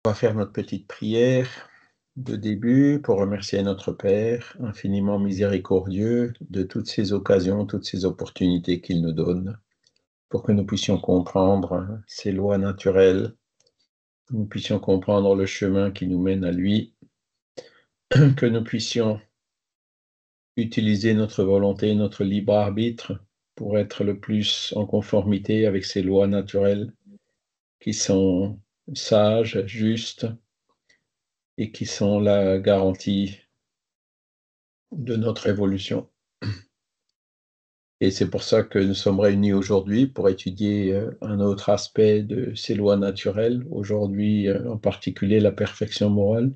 On va faire notre petite prière de début pour remercier notre Père infiniment miséricordieux de toutes ces occasions, toutes ces opportunités qu'il nous donne pour que nous puissions comprendre ses lois naturelles, que nous puissions comprendre le chemin qui nous mène à lui, que nous puissions utiliser notre volonté, notre libre arbitre pour être le plus en conformité avec ces lois naturelles qui sont sages, justes et qui sont la garantie de notre évolution. Et c'est pour ça que nous sommes réunis aujourd'hui pour étudier un autre aspect de ces lois naturelles, aujourd'hui en particulier la perfection morale.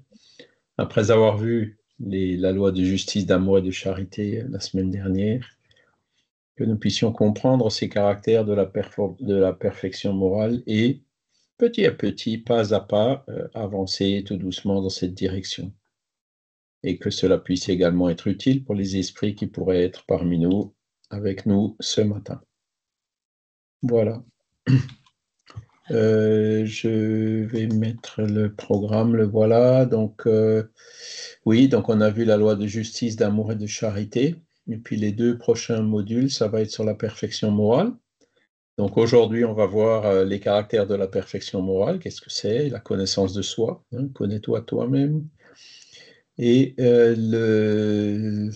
Après avoir vu la loi de justice, d'amour et de charité la semaine dernière, que nous puissions comprendre ces caractères de la perfection morale et petit à petit, pas à pas, avancer tout doucement dans cette direction. Et que cela puisse également être utile pour les esprits qui pourraient être parmi nous, avec nous ce matin. Voilà. Je vais mettre le programme, le voilà. Donc, oui, donc on a vu la loi de justice, d'amour et de charité. Et puis les deux prochains modules, ça va être sur la perfection morale. Donc aujourd'hui, on va voir les caractères de la perfection morale. Qu'est-ce que c'est? La connaissance de soi. Connais-toi toi-même. Et la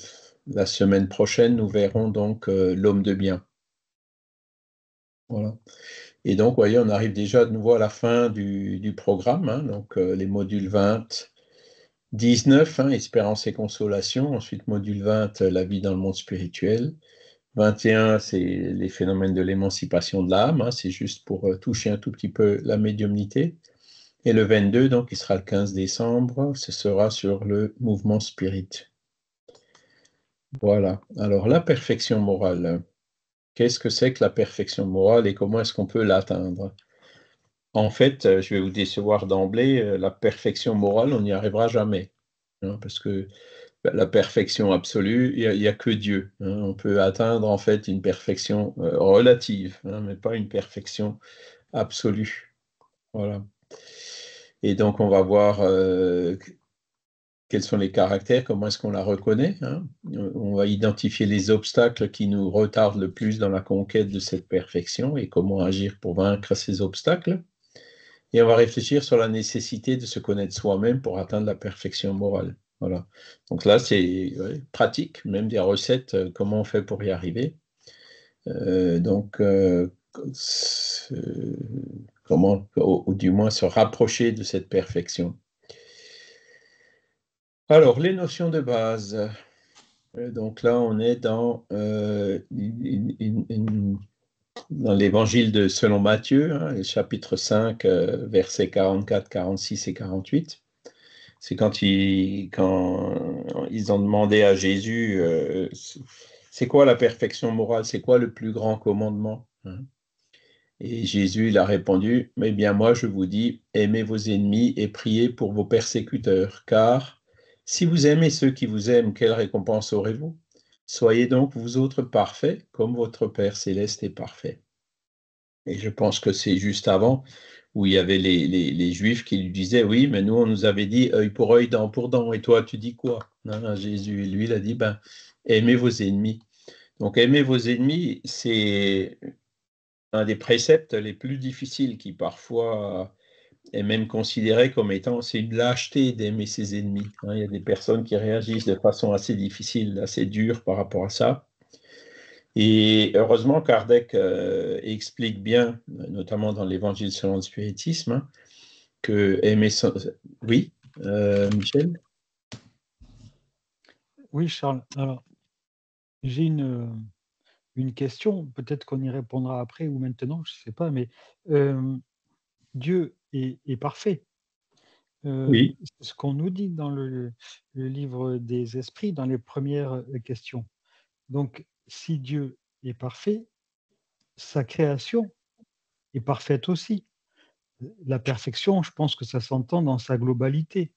semaine prochaine, nous verrons donc l'homme de bien. Voilà. Et donc, vous voyez, on arrive déjà de nouveau à la fin du programme, donc les modules 20, 19, espérance et consolation. Ensuite, module 20, la vie dans le monde spirituel. 21, c'est les phénomènes de l'émancipation de l'âme. C'est juste pour toucher un tout petit peu la médiumnité. Et le 22, donc, qui sera le 15 décembre, ce sera sur le mouvement spirit. Voilà. Alors, la perfection morale. Qu'est-ce que c'est que la perfection morale et comment est-ce qu'on peut l'atteindre? En fait, je vais vous décevoir d'emblée, la perfection morale, on n'y arrivera jamais, parce que la perfection absolue, il y a que Dieu, On peut atteindre en fait une perfection, relative, mais pas une perfection absolue. Voilà. Et donc on va voir, quels sont les caractères, comment est-ce qu'on la reconnaît, On va identifier les obstacles qui nous retardent le plus dans la conquête de cette perfection et comment agir pour vaincre ces obstacles. Et on va réfléchir sur la nécessité de se connaître soi-même pour atteindre la perfection morale. Voilà. Donc là, c'est pratique, même des recettes, comment on fait pour y arriver. Comment, ou du moins se rapprocher de cette perfection. Alors, les notions de base. Donc là, on est dans l'évangile de selon Matthieu, chapitre 5, versets 44, 46 et 48. C'est quand ils ont demandé à Jésus, c'est quoi la perfection morale? C'est quoi le plus grand commandement? Et Jésus, il a répondu, eh bien moi je vous dis, aimez vos ennemis et priez pour vos persécuteurs, car si vous aimez ceux qui vous aiment, quelle récompense aurez-vous? Soyez donc vous autres parfaits, comme votre Père céleste est parfait. Et je pense que c'est juste avant où il y avait les Juifs qui lui disaient, oui, mais nous, on nous avait dit œil pour œil, dent pour dent, et toi, tu dis quoi? Non, Jésus, lui, il a dit, aimez vos ennemis. Donc, aimer vos ennemis, c'est un des préceptes les plus difficiles qui parfois est même considéré comme étant, c'est une lâcheté d'aimer ses ennemis. Il y a des personnes qui réagissent de façon assez difficile, assez dure par rapport à ça. Et heureusement, Kardec explique bien, notamment dans l'Évangile selon le spiritisme, que aimer son... Oui, Michel? Oui, Charles. Alors, j'ai une question. Peut-être qu'on y répondra après ou maintenant, je ne sais pas. Mais Dieu est parfait. Oui. C'est ce qu'on nous dit dans le livre des esprits, dans les premières questions. Donc, si Dieu est parfait, sa création est parfaite aussi. La perfection, je pense que ça s'entend dans sa globalité.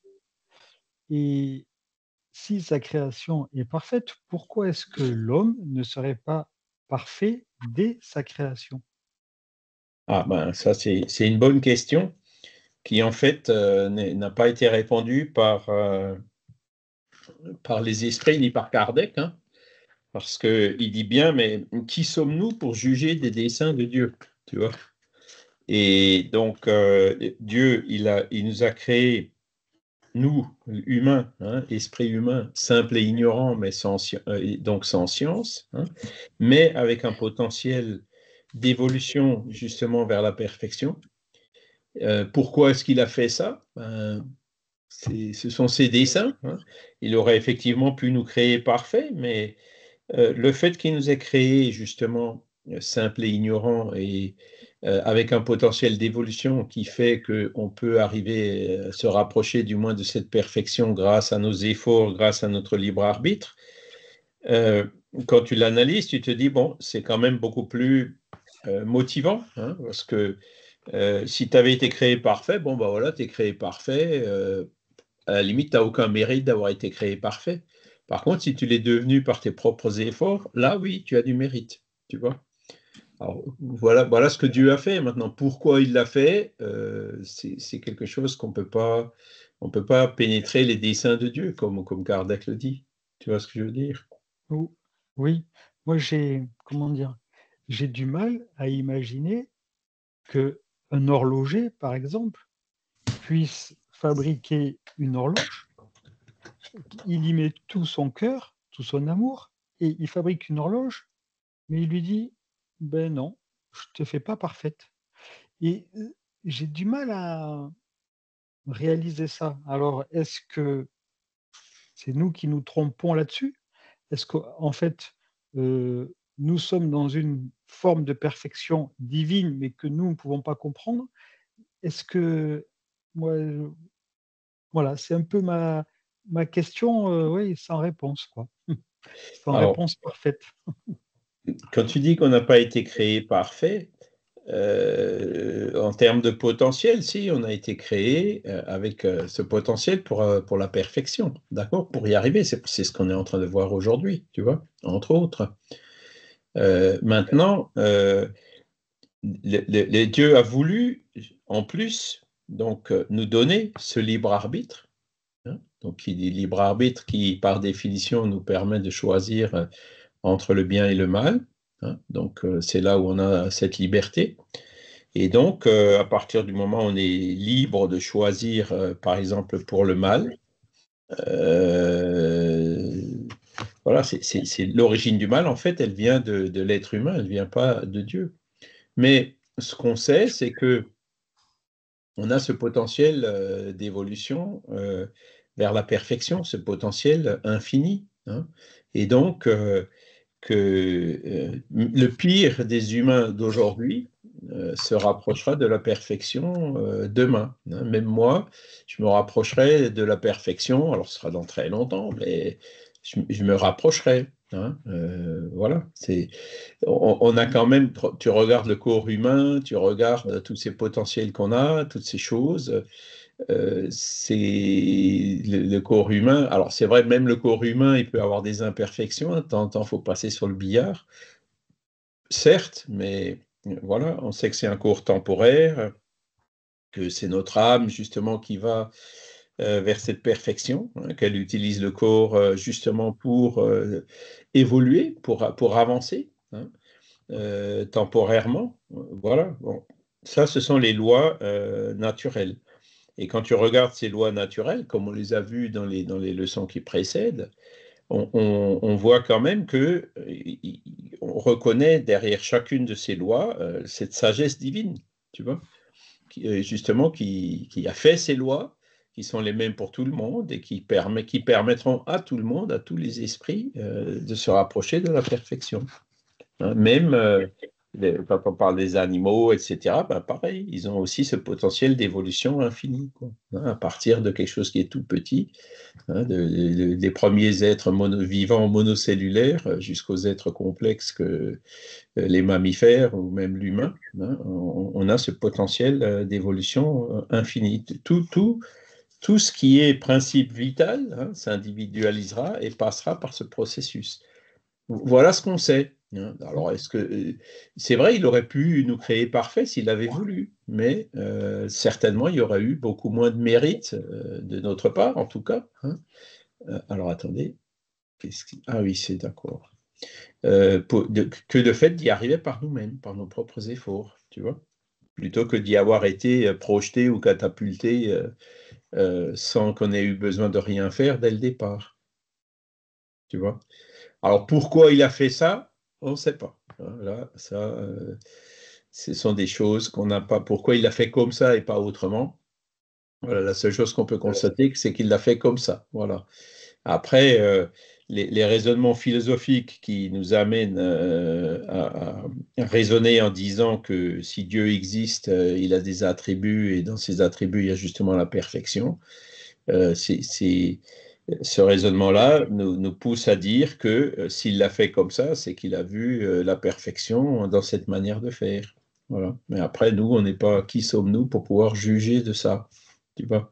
Et si sa création est parfaite, pourquoi est-ce que l'homme ne serait pas parfait dès sa création? Ah ça c'est une bonne question, qui en fait n'a pas été répandu par les esprits ni par Kardec, hein, parce qu'il dit bien, mais qui sommes-nous pour juger des desseins de Dieu, tu vois? Et donc, Dieu, il nous a créés, nous, humains, hein, esprit humain, simple et ignorant, mais donc sans science, hein, mais avec un potentiel d'évolution justement vers la perfection. Pourquoi est-ce qu'il a fait ça? Ce sont ses desseins, hein. Il aurait effectivement pu nous créer parfaits, mais le fait qu'il nous ait créés justement simples et ignorants et avec un potentiel d'évolution qui fait qu'on peut arriver à se rapprocher du moins de cette perfection grâce à nos efforts, grâce à notre libre arbitre, euh, quand tu l'analyses, tu te dis, bon, c'est quand même beaucoup plus motivant, hein, parce que si tu avais été créé parfait, bon, bah voilà, tu es créé parfait, à la limite, tu n'as aucun mérite d'avoir été créé parfait. Par contre, si tu l'es devenu par tes propres efforts, là, oui, tu as du mérite, tu vois. Alors, voilà ce que Dieu a fait. Maintenant, pourquoi il l'a fait, c'est quelque chose on peut pas pénétrer les desseins de Dieu, comme Kardec le dit. Tu vois ce que je veux dire? Ou oui, moi comment dire? J'ai du mal à imaginer qu'un horloger, par exemple, puisse fabriquer une horloge, il y met tout son cœur, tout son amour et il fabrique une horloge, mais il lui dit: «Ben non, je te fais pas parfaite» et j'ai du mal à réaliser ça. Alors est-ce que c'est nous qui nous trompons là-dessus? Est-ce qu'en fait, nous sommes dans une forme de perfection divine, mais que nous ne pouvons pas comprendre? Est-ce que moi, voilà, c'est un peu ma question, oui, sans réponse, quoi. Sans Alors, réponse parfaite. quand tu dis qu'on n'a pas été créé parfait, en termes de potentiel, si, on a été créé avec ce potentiel pour la perfection, d'accord? Pour y arriver, c'est ce qu'on est en train de voir aujourd'hui, tu vois, entre autres. Maintenant, Dieu a voulu, en plus, donc, nous donner ce libre arbitre, hein. Donc, il dit libre arbitre qui, par définition, nous permet de choisir entre le bien et le mal, hein. Donc, c'est là où on a cette liberté. Et donc, à partir du moment où on est libre de choisir, par exemple, pour le mal, euh, voilà, c'est l'origine du mal, en fait, elle vient de l'être humain, elle ne vient pas de Dieu. Mais ce qu'on sait, c'est que on a ce potentiel d'évolution vers la perfection, ce potentiel infini, hein. Et donc, que le pire des humains d'aujourd'hui se rapprochera de la perfection demain, hein. Même moi, je me rapprocherai de la perfection, alors ce sera dans très longtemps, mais je me rapprocherai, hein. Voilà, on a quand même, tu regardes le corps humain, tu regardes tous ces potentiels qu'on a, toutes ces choses, c'est le corps humain. Alors, c'est vrai, même le corps humain, il peut avoir des imperfections. De temps en temps, il faut passer sur le billard. Certes, mais voilà, on sait que c'est un corps temporaire, que c'est notre âme, justement, qui va vers cette perfection, hein, qu'elle utilise le corps justement pour évoluer, pour avancer, hein, temporairement. Voilà, bon. Ça, ce sont les lois naturelles. Et quand tu regardes ces lois naturelles, comme on les a vues dans les leçons qui précèdent, on voit quand même que on reconnaît derrière chacune de ces lois cette sagesse divine, tu vois, justement qui a fait ces lois, qui sont les mêmes pour tout le monde et qui permettront à tout le monde, à tous les esprits, de se rapprocher de la perfection, hein. Même quand on parle des animaux, etc., ben pareil, ils ont aussi ce potentiel d'évolution infini, quoi, hein, à partir de quelque chose qui est tout petit, hein, des premiers êtres vivants monocellulaires jusqu'aux êtres complexes que les mammifères ou même l'humain, hein, on a ce potentiel d'évolution infini. Tout ce qui est principe vital, hein, s'individualisera et passera par ce processus. Voilà ce qu'on sait. Hein. Alors, c'est vrai, il aurait pu nous créer parfaits s'il avait voulu, mais certainement, il y aurait eu beaucoup moins de mérite de notre part, en tout cas. Hein. Alors, attendez. Ah oui, c'est d'accord. Que le fait d'y arriver par nous-mêmes, par nos propres efforts, tu vois, plutôt que d'y avoir été projeté ou catapulté sans qu'on ait eu besoin de rien faire dès le départ, tu vois. Alors pourquoi il a fait ça, on ne sait pas. Là, ça, ce sont des choses qu'on n'a pas. Pourquoi il l'a fait comme ça et pas autrement? Voilà, la seule chose qu'on peut constater, c'est qu'il l'a fait comme ça. Voilà. Après, les raisonnements philosophiques qui nous amènent à raisonner en disant que si Dieu existe, il a des attributs et dans ces attributs, il y a justement la perfection. Ce raisonnement-là nous pousse à dire que s'il l'a fait comme ça, c'est qu'il a vu la perfection dans cette manière de faire. Voilà. Mais après, nous, on n'est pas qui sommes-nous pour pouvoir juger de ça, tu vois.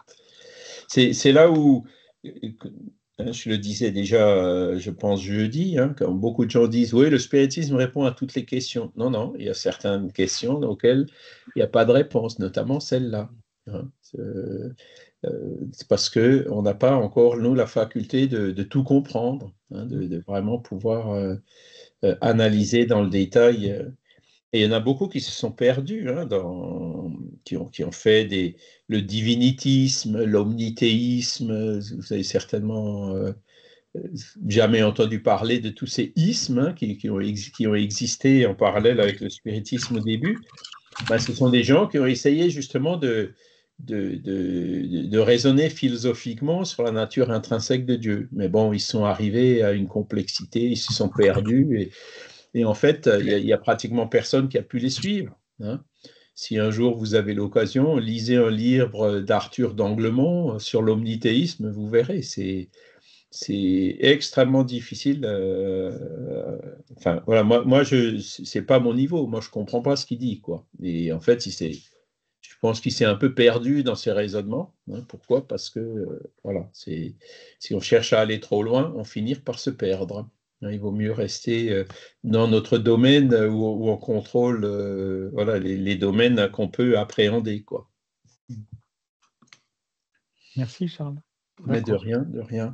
C'est là où, je le disais déjà, je pense jeudi, hein, quand beaucoup de gens disent, oui, le spiritisme répond à toutes les questions. Non, non, il y a certaines questions auxquelles il n'y a pas de réponse, notamment celle-là. Hein. C'est parce qu'on n'a pas encore, nous, la faculté de tout comprendre, hein, de vraiment pouvoir analyser dans le détail. Et il y en a beaucoup qui se sont perdus, hein, qui ont fait le divinitisme, l'omnithéisme. Vous avez certainement jamais entendu parler de tous ces ismes hein, qui ont existé en parallèle avec le spiritisme au début. Ben, ce sont des gens qui ont essayé justement de raisonner philosophiquement sur la nature intrinsèque de Dieu. Mais bon, ils sont arrivés à une complexité, ils se sont perdus et en fait, il y a pratiquement personne qui a pu les suivre. Hein. Si un jour vous avez l'occasion, lisez un livre d'Arthur d'Anglemont sur l'omnithéisme, vous verrez, c'est extrêmement difficile. Enfin, voilà, moi c'est pas mon niveau. Moi, je comprends pas ce qu'il dit, quoi. Et en fait, je pense qu'il s'est un peu perdu dans ses raisonnements. Hein. Pourquoi? Parce que, voilà, si on cherche à aller trop loin, on finit par se perdre. Hein. Il vaut mieux rester dans notre domaine où on contrôle, voilà, les domaines qu'on peut appréhender, quoi. Merci, Charles. Mais de D'accord. rien, de rien.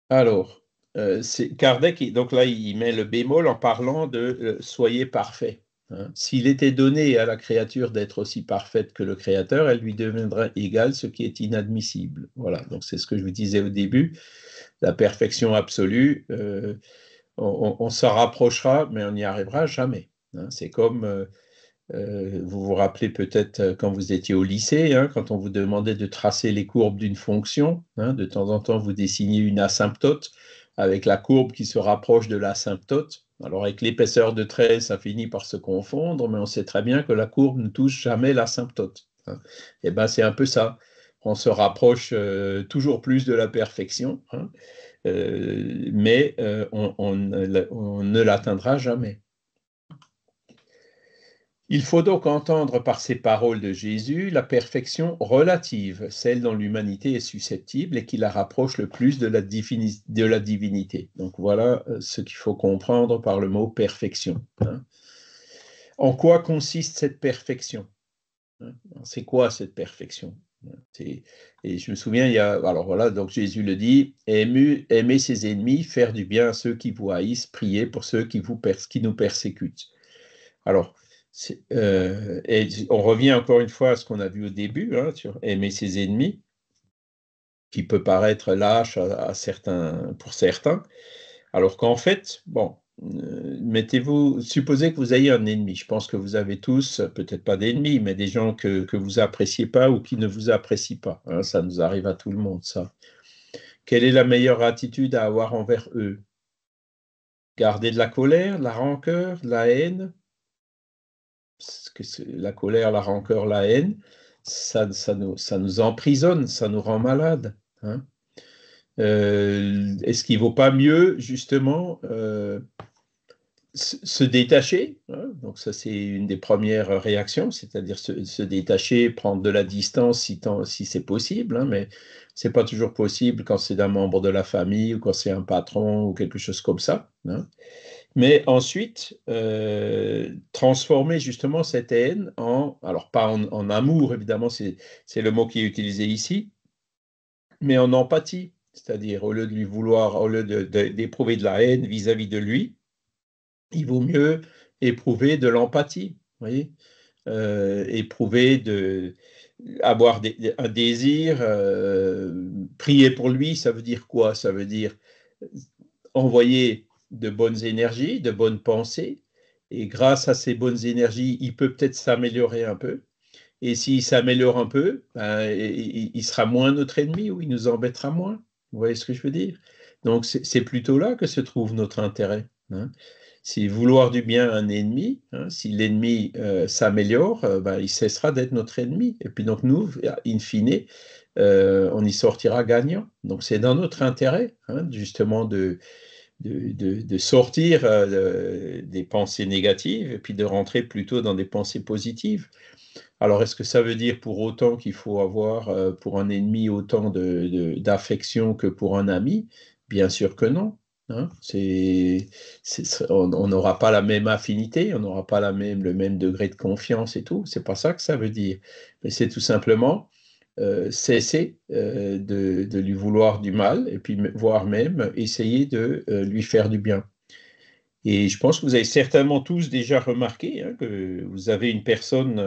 Alors, c'est Kardec, donc là, il met le bémol en parlant de soyez parfait. Hein. S'il était donné à la créature d'être aussi parfaite que le Créateur, elle lui deviendrait égale, ce qui est inadmissible. Voilà, donc c'est ce que je vous disais au début. La perfection absolue, on s'en rapprochera, mais on n'y arrivera jamais. Hein. C'est comme, vous vous rappelez peut-être quand vous étiez au lycée, hein, quand on vous demandait de tracer les courbes d'une fonction, hein, de temps en temps vous dessiniez une asymptote avec la courbe qui se rapproche de l'asymptote. Alors avec l'épaisseur de trait, ça finit par se confondre, mais on sait très bien que la courbe ne touche jamais l'asymptote. Hein. Et ben c'est un peu ça. On se rapproche toujours plus de la perfection, hein, mais on ne l'atteindra jamais. Il faut donc entendre par ces paroles de Jésus la perfection relative, celle dont l'humanité est susceptible et qui la rapproche le plus de la divinité. Donc voilà ce qu'il faut comprendre par le mot perfection. Hein. En quoi consiste cette perfection? Hein. C'est quoi cette perfection? Et je me souviens, alors voilà, donc Jésus le dit, aimer ses ennemis, faire du bien à ceux qui vous haïssent, prier pour ceux qui nous persécutent. Alors, et on revient encore une fois à ce qu'on a vu au début, hein, sur aimer ses ennemis, qui peut paraître lâche pour certains, alors qu'en fait, bon, supposez que vous ayez un ennemi. Je pense que vous avez tous, peut-être pas d'ennemis, mais des gens que vous appréciez pas ou qui ne vous apprécient pas. Hein, ça nous arrive à tout le monde, ça. Quelle est la meilleure attitude à avoir envers eux? Garder de la colère, de la rancœur, de la haine? La colère, la rancœur, la haine, ça nous emprisonne, ça nous rend malades. Hein. Est-ce qu'il ne vaut pas mieux, justement, se détacher, hein, donc ça c'est une des premières réactions, c'est-à-dire se détacher, prendre de la distance si c'est possible, hein, mais c'est pas toujours possible quand c'est d'un membre de la famille ou quand c'est un patron ou quelque chose comme ça, hein. Mais ensuite, transformer justement cette haine alors pas en amour évidemment, c'est le mot qui est utilisé ici, mais en empathie, c'est-à-dire au lieu de lui vouloir, au lieu d'éprouver de la haine vis-à-vis de lui, il vaut mieux éprouver de l'empathie, vous voyez, éprouver avoir un désir, prier pour lui, ça veut dire quoi? Ça veut dire envoyer de bonnes énergies, de bonnes pensées, et grâce à ces bonnes énergies, il peut peut-être s'améliorer un peu. Et s'il s'améliore un peu, ben, il sera moins notre ennemi ou il nous embêtera moins. Vous voyez ce que je veux dire? Donc c'est plutôt là que se trouve notre intérêt, hein. Si vouloir du bien à un ennemi, hein, si l'ennemi s'améliore, ben, il cessera d'être notre ennemi. Et puis donc nous, in fine, on y sortira gagnant. Donc c'est dans notre intérêt, hein, justement, de sortir des pensées négatives et puis de rentrer plutôt dans des pensées positives. Alors, est-ce que ça veut dire pour autant qu'il faut avoir pour un ennemi autant d'affection que pour un ami? Bien sûr que non, hein. On n'aura pas la même affinité, on n'aura pas le même degré de confiance et tout. C'est pas ça que ça veut dire. Mais c'est tout simplement cesser de lui vouloir du mal et puis voire même essayer de lui faire du bien. Et je pense que vous avez certainement tous déjà remarqué, hein, que vous avez une personne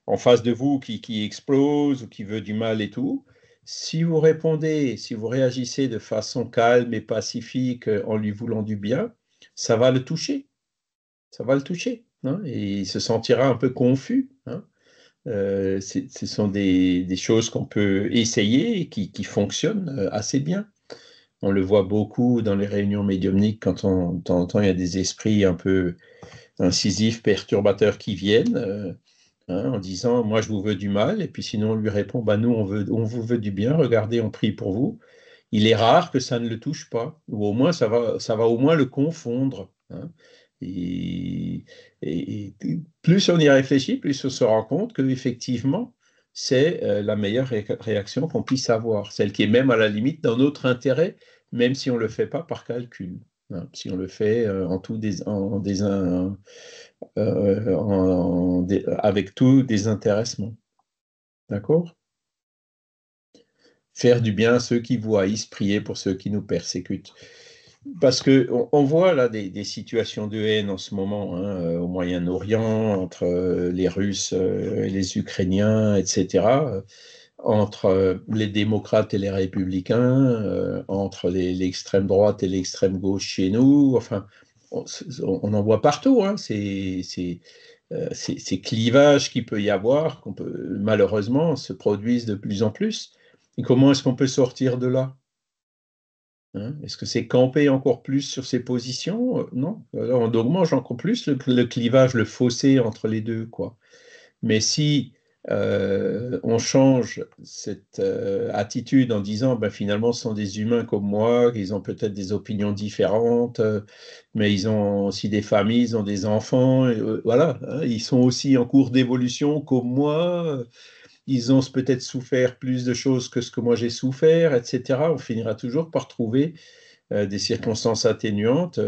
en face de vous qui explose ou qui veut du mal et tout. Si vous répondez, si vous réagissez de façon calme et pacifique en lui voulant du bien, ça va le toucher. Ça va le toucher, hein, et il se sentira un peu confus, hein. Ce sont des choses qu'on peut essayer et qui fonctionnent assez bien. On le voit beaucoup dans les réunions médiumniques quand de temps en temps il y a des esprits un peu incisifs, perturbateurs qui viennent hein, en disant moi je vous veux du mal, et puis sinon on lui répond bah nous on vous veut du bien, regardez on prie pour vous. Il est rare que ça ne le touche pas, ou au moins ça va au moins le confondre, hein. Et, et plus on y réfléchit, plus on se rend compte que effectivement c'est la meilleure réaction qu'on puisse avoir, celle qui est même à la limite dans notre intérêt, même si on ne le fait pas par calcul, hein, si on le fait avec tout désintéressement. D'accord? Faire du bien à ceux qui vous haïssent, prier pour ceux qui nous persécutent. Parce qu'on voit là des situations de haine en ce moment, hein, au Moyen-Orient, entre les Russes et les Ukrainiens, etc., entre les démocrates et les républicains, entre l'extrême droite et l'extrême gauche chez nous. Enfin, on en voit partout, hein, ces clivages qu'il peut y avoir, qu'on peut malheureusement se produisent de plus en plus. Et comment est-ce qu'on peut sortir de là? Hein, est-ce que c'est camper encore plus sur ses positions? Non. Alors, on augmente encore plus le clivage, le fossé entre les deux, quoi. Mais si on change cette attitude en disant, ben, finalement, ce sont des humains comme moi, ils ont peut-être des opinions différentes, mais ils ont aussi des familles, ils ont des enfants, et, voilà, hein, ils sont aussi en cours d'évolution comme moi, ils ont peut-être souffert plus de choses que ce que moi j'ai souffert, etc. On finira toujours par trouver des circonstances atténuantes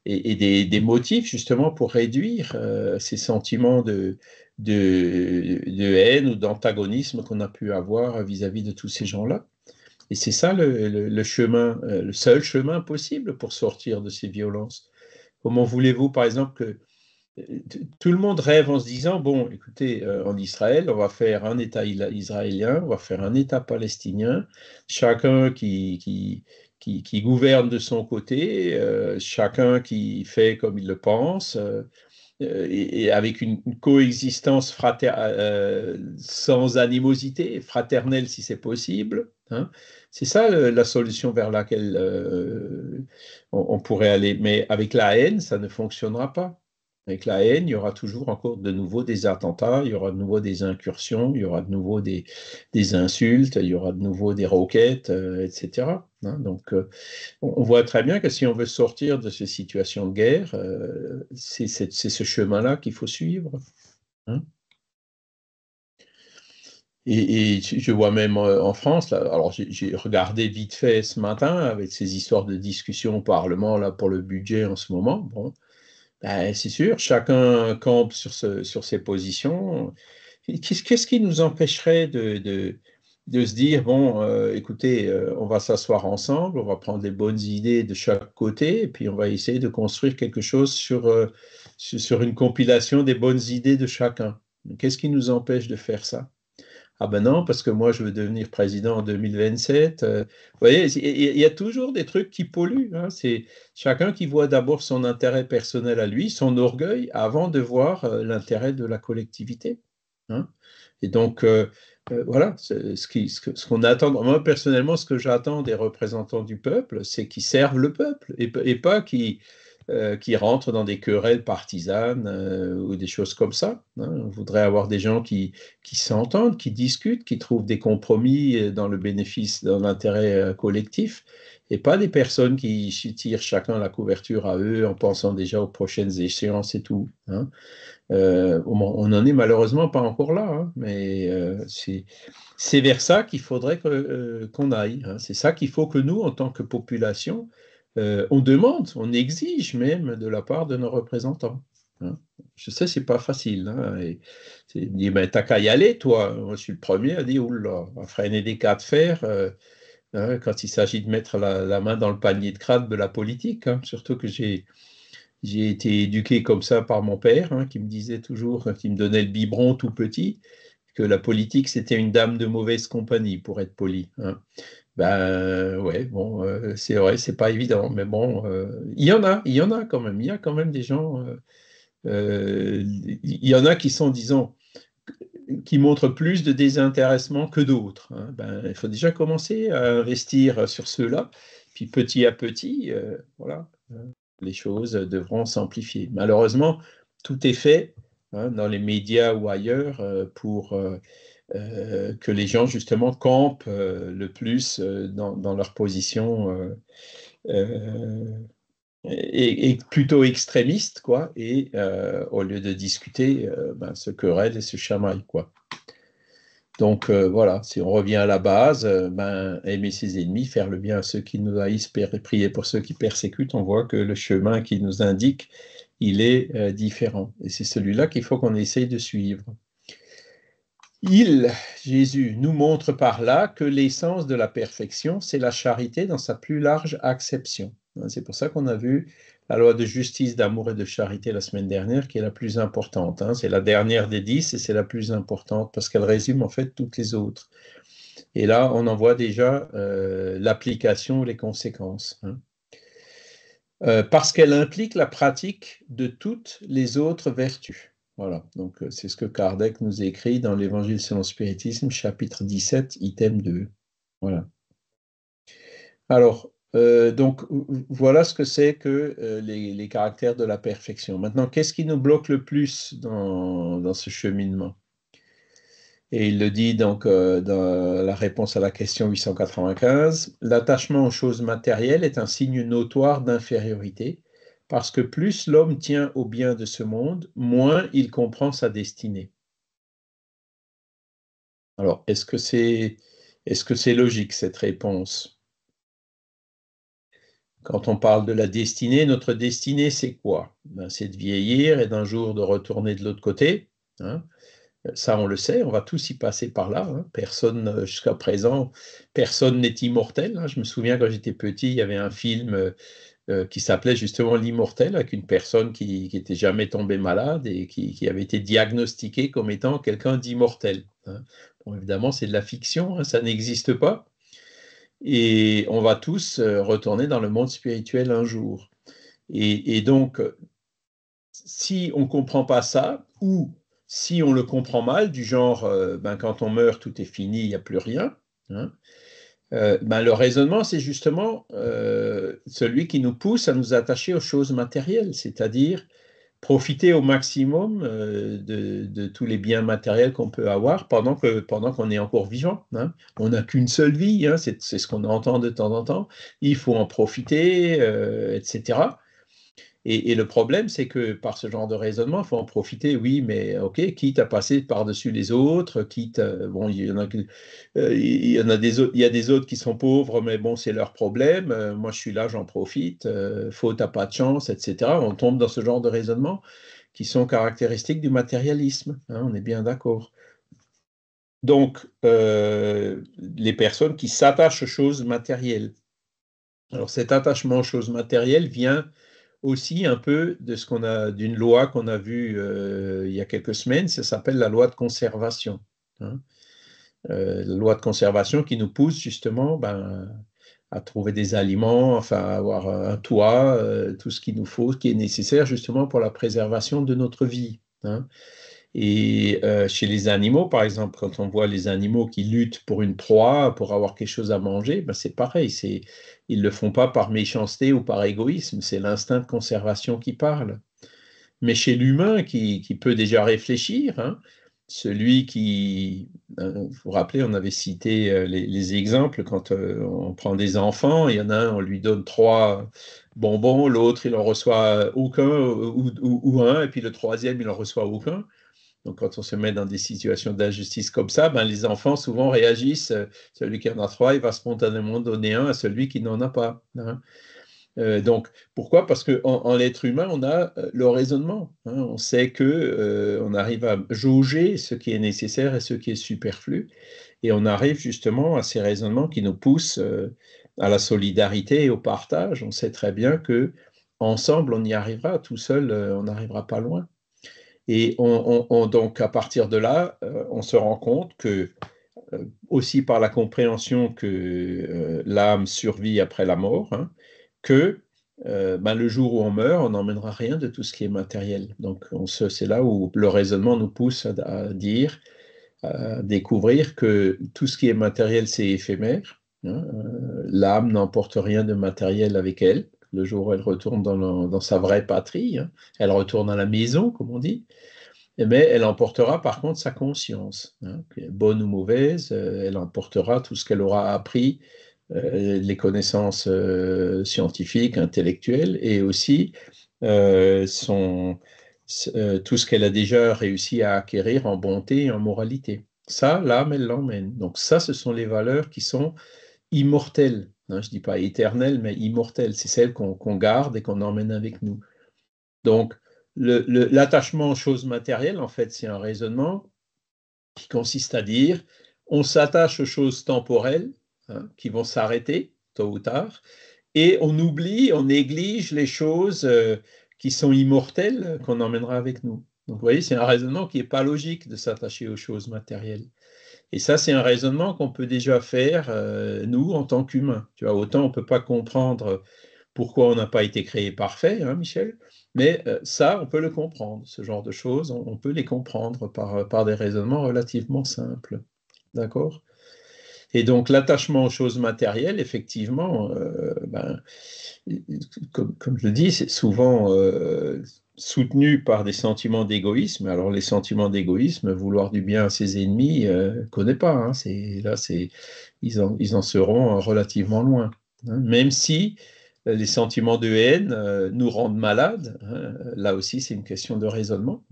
et des motifs justement pour réduire ces sentiments de haine ou d'antagonisme qu'on a pu avoir vis-à-vis de tous ces gens-là. Et c'est ça le chemin, le seul chemin possible pour sortir de ces violences. Comment voulez-vous, par exemple, que tout le monde rêve en se disant, bon, écoutez, en Israël, on va faire un État israélien, on va faire un État palestinien, chacun qui gouverne de son côté, chacun qui fait comme il le pense, et avec une coexistence sans animosité, fraternelle si c'est possible, hein. C'est ça la solution vers laquelle on pourrait aller. Mais avec la haine, ça ne fonctionnera pas. Avec la haine, il y aura toujours encore de nouveau des attentats, il y aura de nouveau des incursions, il y aura de nouveau des insultes, il y aura de nouveau des roquettes, etc. Hein. Donc, on voit très bien que si on veut sortir de ces situations de guerre, c'est ce chemin-là qu'il faut suivre. Hein. Et je vois même en France, là, alors j'ai regardé vite fait ce matin avec ces histoires de discussion au Parlement là, pour le budget en ce moment. Bon, ben, c'est sûr, chacun campe sur ses positions. Qu'est-ce qui nous empêcherait de se dire, bon, écoutez, on va s'asseoir ensemble, on va prendre les bonnes idées de chaque côté, et puis on va essayer de construire quelque chose sur une compilation des bonnes idées de chacun. Qu'est-ce qui nous empêche de faire ça? Ah ben non, parce que moi, je veux devenir président en 2027. Vous voyez, il y a toujours des trucs qui polluent. Hein. C'est chacun qui voit d'abord son intérêt personnel à lui, son orgueil, avant de voir l'intérêt de la collectivité. Hein. Et donc, voilà, ce qu'on attend. Moi, personnellement, ce que j'attends des représentants du peuple, c'est qu'ils servent le peuple et pas qui rentrent dans des querelles partisanes ou des choses comme ça. Hein. On voudrait avoir des gens qui s'entendent, qui discutent, qui trouvent des compromis dans le bénéfice, dans l'intérêt collectif, et pas des personnes qui tirent chacun la couverture à eux en pensant déjà aux prochaines échéances et tout. Hein. On n'en est malheureusement pas encore là, hein, mais c'est vers ça qu'il faudrait qu'on aille. Hein. C'est ça qu'il faut que nous, en tant que population, on demande, on exige même de la part de nos représentants. Hein. Je sais, c'est pas facile. Hein, et dit, ben, t'as qu'à y aller, toi. Moi, je suis le premier à dire, oula, à freiner des cas de fer hein, quand il s'agit de mettre la main dans le panier de crabe de la politique. Hein, surtout que j'ai été éduqué comme ça par mon père, hein, qui me disait toujours, quand il me donnait le biberon tout petit, que la politique, c'était une dame de mauvaise compagnie, pour être poli. Hein. Ben ouais, bon, c'est vrai, c'est pas évident, mais bon, il y en a quand même, il y a quand même des gens, il y en a qui sont, disons, qui montrent plus de désintéressement que d'autres. Hein. Ben, il faut déjà commencer à investir sur ceux-là, puis petit à petit, voilà, les choses devront s'amplifier. Malheureusement, tout est fait hein, dans les médias ou ailleurs pour que les gens justement campent le plus dans leur position et plutôt extrémiste, quoi, et au lieu de discuter, ben, se querellent et se chamaillent, quoi. Donc voilà, si on revient à la base, ben, aimer ses ennemis, faire le bien à ceux qui nous haïssent, prier pour ceux qui persécutent, on voit que le chemin qu'il nous indique, il est différent. Et c'est celui-là qu'il faut qu'on essaye de suivre. Jésus, nous montre par là que l'essence de la perfection, c'est la charité dans sa plus large acception. C'est pour ça qu'on a vu la loi de justice, d'amour et de charité la semaine dernière, qui est la plus importante. C'est la dernière des 10 et c'est la plus importante parce qu'elle résume en fait toutes les autres. Et là, on en voit déjà l'application, les conséquences. Parce qu'elle implique la pratique de toutes les autres vertus. Voilà, donc c'est ce que Kardec nous écrit dans l'Évangile selon le spiritisme, chapitre 17, item 2. Voilà. Alors, donc, voilà ce que c'est que les caractères de la perfection. Maintenant, qu'est-ce qui nous bloque le plus dans ce cheminement? Et il le dit donc dans la réponse à la question 895, l'attachement aux choses matérielles est un signe notoire d'infériorité, parce que plus l'homme tient au bien de ce monde, moins il comprend sa destinée. Alors, est-ce que c'est logique cette réponse? Quand on parle de la destinée, notre destinée, c'est quoi? Ben, c'est de vieillir et d'un jour de retourner de l'autre côté. Hein. Ça, on le sait, on va tous y passer par là. Hein. Personne, jusqu'à présent, personne n'est immortel. Hein. Je me souviens quand j'étais petit, il y avait un film qui s'appelait justement L'Immortel, avec une personne qui n'était jamais tombée malade et qui avait été diagnostiquée comme étant quelqu'un d'immortel. Hein. Bon, évidemment, c'est de la fiction, hein, ça n'existe pas. Et on va tous retourner dans le monde spirituel un jour. Et donc, si on ne comprend pas ça, ou si on le comprend mal, du genre, ben, quand on meurt, tout est fini, il n'y a plus rien, hein, ben, le raisonnement, c'est justement celui qui nous pousse à nous attacher aux choses matérielles, c'est-à-dire profiter au maximum de tous les biens matériels qu'on peut avoir pendant qu'on est encore vivant. Hein. On n'a qu'une seule vie, hein, c'est ce qu'on entend de temps en temps. Il faut en profiter, etc. Et le problème, c'est que par ce genre de raisonnement, il faut en profiter, oui, mais ok, quitte à passer par-dessus les autres, bon, il y en a des autres, il y a des autres qui sont pauvres, mais bon, c'est leur problème. Moi, je suis là, j'en profite. Faute, t'as pas de chance, etc. On tombe dans ce genre de raisonnement qui sont caractéristiques du matérialisme. Hein, on est bien d'accord. Donc, les personnes qui s'attachent aux choses matérielles. Alors, cet attachement aux choses matérielles vient aussi un peu d'une loi qu'on a vue il y a quelques semaines, ça s'appelle la loi de conservation. Hein. La loi de conservation qui nous pousse justement à trouver des aliments, enfin à avoir un toit, tout ce qu'il nous faut, ce qui est nécessaire justement pour la préservation de notre vie. Hein. Et chez les animaux, par exemple, quand on voit les animaux qui luttent pour une proie, pour avoir quelque chose à manger, ben c'est pareil. Ils ne le font pas par méchanceté ou par égoïsme, c'est l'instinct de conservation qui parle. Mais chez l'humain qui peut déjà réfléchir, hein, celui qui, vous vous rappelez, on avait cité les exemples quand on prend des enfants, il y en a un, on lui donne 3 bonbons, l'autre il en reçoit aucun ou un, et puis le troisième il en reçoit aucun. Donc, quand on se met dans des situations d'injustice comme ça, les enfants souvent réagissent. Celui qui en a 3, il va spontanément donner un à celui qui n'en a pas. Hein. Donc, pourquoi? Parce qu'en l'être humain, on a le raisonnement. Hein. On sait que on arrive à jauger ce qui est nécessaire et ce qui est superflu. Et on arrive justement à ces raisonnements qui nous poussent à la solidarité et au partage. On sait très bien que ensemble, on y arrivera. Tout seul, on n'arrivera pas loin. Et donc, à partir de là, on se rend compte que, aussi par la compréhension que l'âme survit après la mort, hein, que le jour où on meurt, on n'emmènera rien de tout ce qui est matériel. Donc, c'est là où le raisonnement nous pousse à découvrir que tout ce qui est matériel, c'est éphémère. Hein. L'âme n'emporte rien de matériel avec elle. Le jour où elle retourne dans sa vraie patrie, hein, elle retourne à la maison, comme on dit. Mais elle emportera par contre sa conscience, hein, bonne ou mauvaise, elle emportera tout ce qu'elle aura appris, les connaissances scientifiques, intellectuelles, et aussi euh, son, tout ce qu'elle a déjà réussi à acquérir en bonté et en moralité. Ça, l'âme, elle l'emmène. Donc ça, ce sont les valeurs qui sont immortelles. Hein, je ne dis pas éternelles, mais immortelles. C'est celles qu'on garde et qu'on emmène avec nous. Donc, l'attachement aux choses matérielles, en fait, c'est un raisonnement qui consiste à dire on s'attache aux choses temporelles, hein, qui vont s'arrêter tôt ou tard, et on oublie, on néglige les choses qui sont immortelles qu'on emmènera avec nous. Donc, vous voyez, c'est un raisonnement qui n'est pas logique de s'attacher aux choses matérielles. Et ça, c'est un raisonnement qu'on peut déjà faire, nous, en tant qu'humains. Tu vois, autant on ne peut pas comprendre pourquoi on n'a pas été créé parfait, hein, Michel, mais ça, on peut le comprendre. Ce genre de choses, on peut les comprendre par des raisonnements relativement simples. D'accord? Et donc, l'attachement aux choses matérielles, effectivement, comme je le dis, c'est souvent soutenu par des sentiments d'égoïsme. Alors, les sentiments d'égoïsme, vouloir du bien à ses ennemis, ne connaît pas. Hein. Ils en seront relativement loin. Hein. Même si les sentiments de haine nous rendent malades, hein. Là aussi, c'est une question de raisonnement.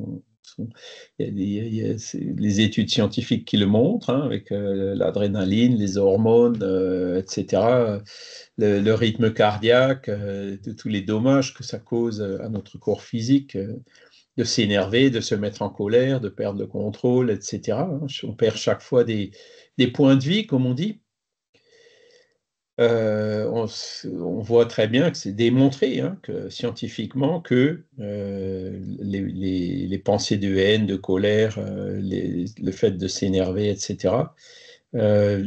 Les études scientifiques qui le montrent, hein, avec l'adrénaline, les hormones, etc., le rythme cardiaque, tous les dommages que ça cause à notre corps physique, de s'énerver, de se mettre en colère, de perdre le contrôle, etc. Hein. On perd chaque fois des points de vie, comme on dit. On voit très bien que c'est démontré, hein, scientifiquement, que les pensées de haine, de colère, le fait de s'énerver, etc., euh,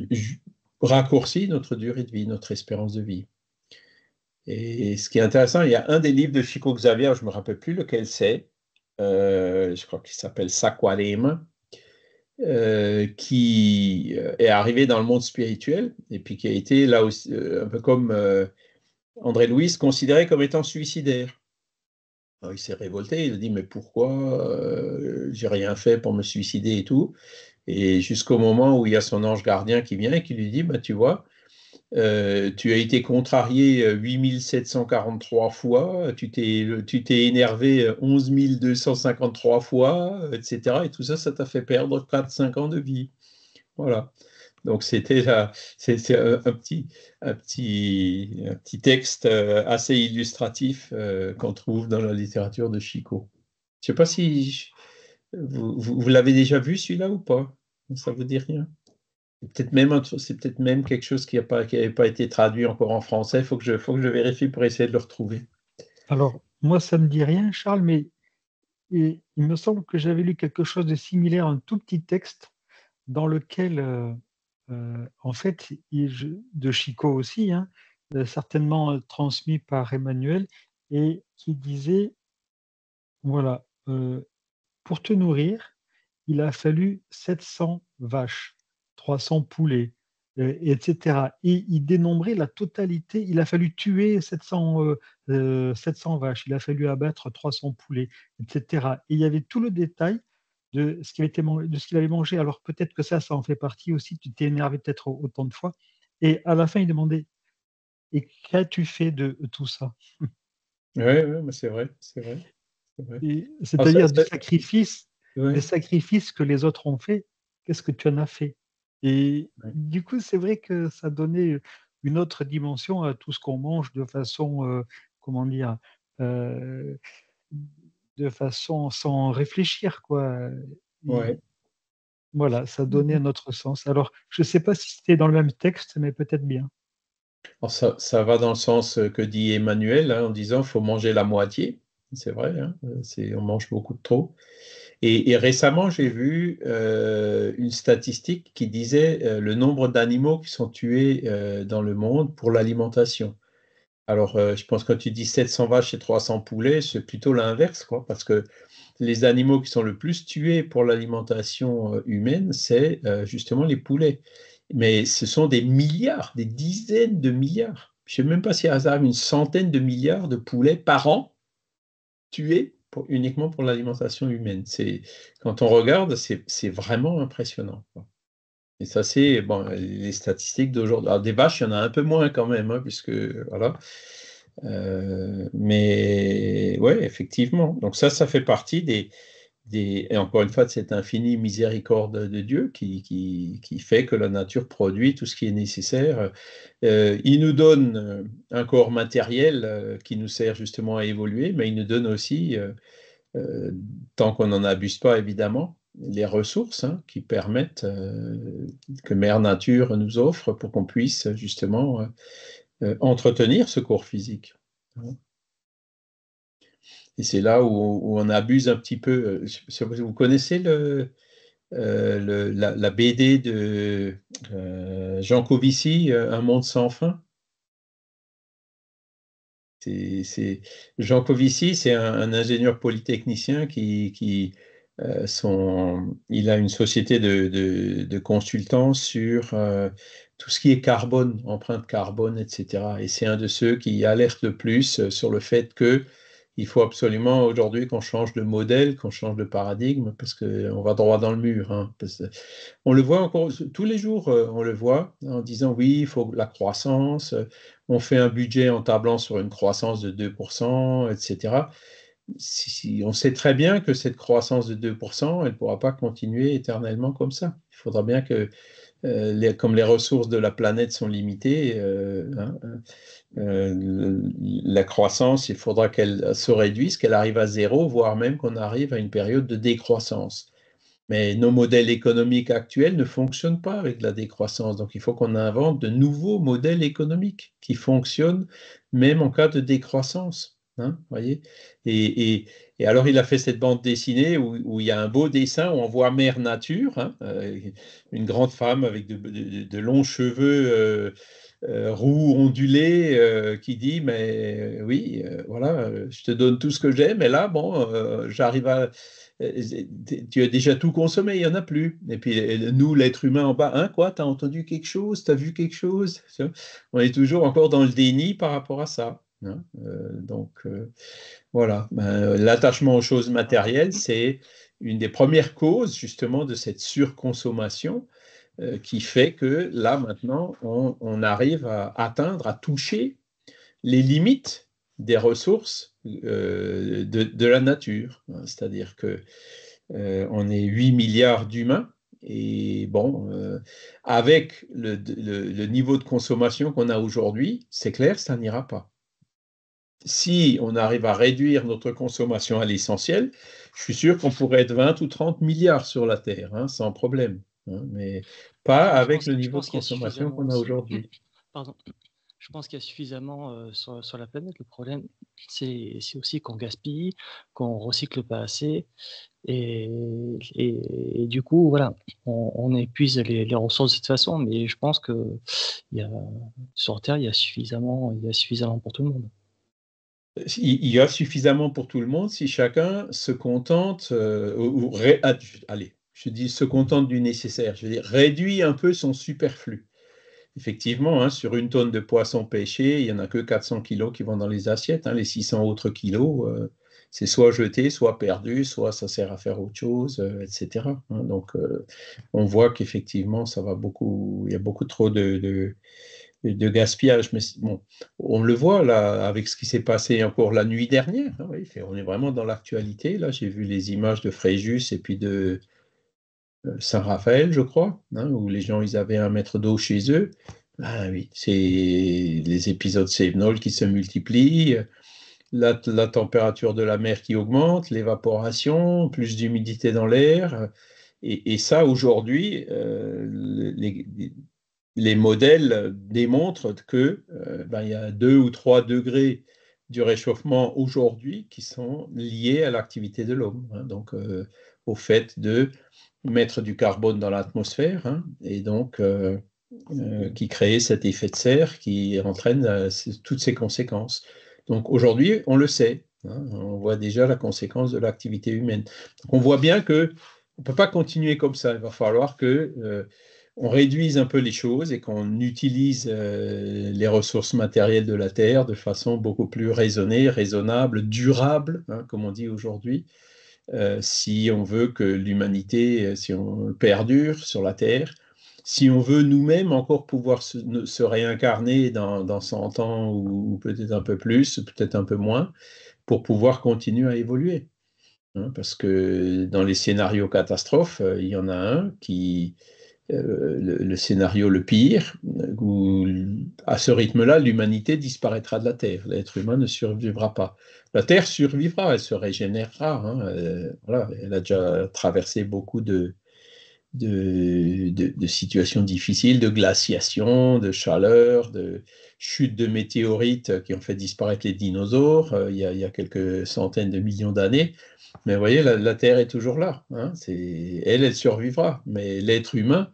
raccourcit notre durée de vie, notre espérance de vie. Et ce qui est intéressant, il y a un des livres de Chico Xavier, je ne me rappelle plus lequel c'est, je crois qu'il s'appelle Saquarema, qui est arrivé dans le monde spirituel et puis qui a été là aussi, un peu comme André Louis, considéré comme étant suicidaire. Alors, il s'est révolté, il a dit, mais pourquoi j'ai rien fait pour me suicider et tout. Et jusqu'au moment où il y a son ange gardien qui vient et qui lui dit, bah, tu vois, tu as été contrarié 8743 fois, tu t'es énervé 11 253 fois, etc. Et tout ça, ça t'a fait perdre 4-5 ans de vie. Voilà. Donc c'est un petit texte assez illustratif qu'on trouve dans la littérature de Chico. Je ne sais pas si vous l'avez déjà vu celui-là ou pas. Ça vous dit rien? C'est peut-être même quelque chose qui n'avait pas été traduit encore en français. Faut que je vérifie pour essayer de le retrouver. Alors, moi, ça ne me dit rien, Charles, mais il me semble que j'avais lu quelque chose de similaire, un tout petit texte dans lequel, en fait, de Chico aussi, hein, certainement transmis par Emmanuel, et qui disait, voilà, pour te nourrir, il a fallu 700 vaches, 300 poulets, et cetera. Et il dénombrait la totalité. Il a fallu tuer 700 vaches, il a fallu abattre 300 poulets, et cetera. Et il y avait tout le détail de ce de ce qu'il avait mangé. Alors peut-être que ça en fait partie aussi. Tu t'es énervé peut-être autant de fois. Et à la fin, il demandait: «Et qu'as-tu fait de tout ça?» Oui, ouais, mais c'est vrai, c'est vrai, c'est vrai. Et Ah, c'est-à-dire des ouais, sacrifices que les autres ont faits, qu'est-ce que tu en as fait? Et ouais, du coup, c'est vrai que ça donnait une autre dimension à tout ce qu'on mange de façon, comment dire? Heu, de façon sans réfléchir, quoi, et ouais. voilà, ça donnait un autre sens. Alors, je ne sais pas si c'était dans le même texte, mais peut-être bien. Alors ça va dans le sens que dit Emmanuel, hein, en disant faut manger la moitié. C'est vrai, hein, on mange beaucoup de trop. Et récemment, j'ai vu une statistique qui disait le nombre d'animaux qui sont tués dans le monde pour l'alimentation. Alors, je pense que quand tu dis 700 vaches et 300 poulets, c'est plutôt l'inverse, quoi, parce que les animaux qui sont le plus tués pour l'alimentation humaine, c'est justement les poulets. Mais ce sont des milliards, des dizaines de milliards. Je ne sais même pas si à hasard une centaine de milliards de poulets par an tués uniquement pour l'alimentation humaine. Quand on regarde, c'est vraiment impressionnant, quoi. Et ça, c'est bon, les statistiques d'aujourd'hui. Alors, des vaches, il y en a un peu moins quand même, hein, puisque voilà. Mais ouais, effectivement. Donc ça fait partie et encore une fois, de cette infinie miséricorde de Dieu qui fait que la nature produit tout ce qui est nécessaire. Il nous donne un corps matériel qui nous sert justement à évoluer, mais il nous donne aussi, euh, tant qu'on n'en abuse pas évidemment, les ressources hein, qui permettent que Mère Nature nous offre pour qu'on puisse justement entretenir ce corps physique. Et c'est là où on abuse un petit peu. Vous connaissez la BD de Jean Covici, Un monde sans fin? Jean Covici, c'est un ingénieur polytechnicien il a une société de consultants sur tout ce qui est carbone, empreinte carbone, etc. Et c'est un de ceux qui alerte le plus sur le fait que il faut absolument aujourd'hui qu'on change de modèle, qu'on change de paradigme, parce qu'on va droit dans le mur, hein, on le voit encore tous les jours, on le voit en disant oui, il faut la croissance, on fait un budget en tablant sur une croissance de 2%, etc. On sait très bien que cette croissance de 2%, elle ne pourra pas continuer éternellement comme ça. Il faudra bien que, comme les ressources de la planète sont limitées, hein, la croissance, il faudra qu'elle se réduise, qu'elle arrive à zéro, voire même qu'on arrive à une période de décroissance. Mais nos modèles économiques actuels ne fonctionnent pas avec la décroissance. Donc, il faut qu'on invente de nouveaux modèles économiques qui fonctionnent même en cas de décroissance. Hein, voyez et alors, il a fait cette bande dessinée où il y a un beau dessin où on voit Mère Nature, hein, une grande femme avec de longs cheveux roux ondulés qui dit, mais oui, voilà, je te donne tout ce que j'ai, mais là, bon, j'arrive à tu as déjà tout consommé, il n'y en a plus. Et puis nous, l'être humain en bas, hein, quoi, t'as entendu quelque chose, t'as vu quelque chose? On est toujours encore dans le déni par rapport à ça. hein. Voilà. L'attachement aux choses matérielles, c'est une des premières causes justement de cette surconsommation qui fait que là maintenant, on arrive à atteindre, à toucher les limites des ressources de la nature. C'est-à-dire que on est 8 milliards d'humains et bon, avec le niveau de consommation qu'on a aujourd'hui, c'est clair, ça n'ira pas. Si on arrive à réduire notre consommation à l'essentiel, je suis sûr qu'on pourrait être 20 ou 30 milliards sur la Terre, hein, sans problème, hein, mais pas avec le Je niveau de pense qu'il y a consommation suffisamment qu'on a aussi. aujourd'hui. Pardon. Je pense qu'il y a suffisamment sur la planète. Le problème, c'est aussi qu'on gaspille, qu'on recycle pas assez. Et du coup, voilà, on épuise les ressources de toute façon, mais je pense que il y a, sur Terre, il y a suffisamment pour tout le monde. Il y a suffisamment pour tout le monde si chacun se contente, allez, je dis se contente du nécessaire, je veux dire réduit un peu son superflu. Effectivement, hein, sur une tonne de poisson pêché, il n'y en a que 400 kilos qui vont dans les assiettes, hein, les 600 autres kilos, c'est soit jeté, soit perdu, soit ça sert à faire autre chose, etc., hein. Donc, on voit qu'effectivement, ça va beaucoup, il y a beaucoup trop de gaspillage. Mais bon, on le voit là avec ce qui s'est passé encore la nuit dernière, hein, oui, on est vraiment dans l'actualité. Là, j'ai vu les images de Fréjus et puis de Saint-Raphaël, je crois, hein, où les gens ils avaient 1 mètre d'eau chez eux. Ah oui, c'est les épisodes Cévenol qui se multiplient, la température de la mer qui augmente, l'évaporation, plus d'humidité dans l'air. Et ça, aujourd'hui, les modèles démontrent que il y a 2 ou 3 degrés du réchauffement aujourd'hui qui sont liés à l'activité de l'homme, hein, donc au fait de mettre du carbone dans l'atmosphère, hein, et donc qui crée cet effet de serre qui entraîne toutes ces conséquences. Donc aujourd'hui, on le sait, hein, on voit déjà la conséquence de l'activité humaine. Donc on voit bien que on ne peut pas continuer comme ça. Il va falloir que on réduise un peu les choses et qu'on utilise les ressources matérielles de la Terre de façon beaucoup plus raisonnée, raisonnable, durable, hein, comme on dit aujourd'hui, si on veut que l'humanité, si on perdure sur la Terre, si on veut nous-mêmes encore pouvoir se réincarner dans 100 ans ou peut-être un peu plus, peut-être un peu moins, pour pouvoir continuer à évoluer. Hein, parce que dans les scénarios catastrophes, il y en a un qui, le scénario le pire, où à ce rythme-là, l'humanité disparaîtra de la Terre. L'être humain ne survivra pas. La Terre survivra, elle se régénérera, hein, voilà, elle a déjà traversé beaucoup de situations difficiles, de glaciation, de chaleur, de chutes de météorites qui ont fait disparaître les dinosaures il y a quelques centaines de millions d'années. Mais vous voyez, la Terre est toujours là, hein, elle survivra. Mais l'être humain,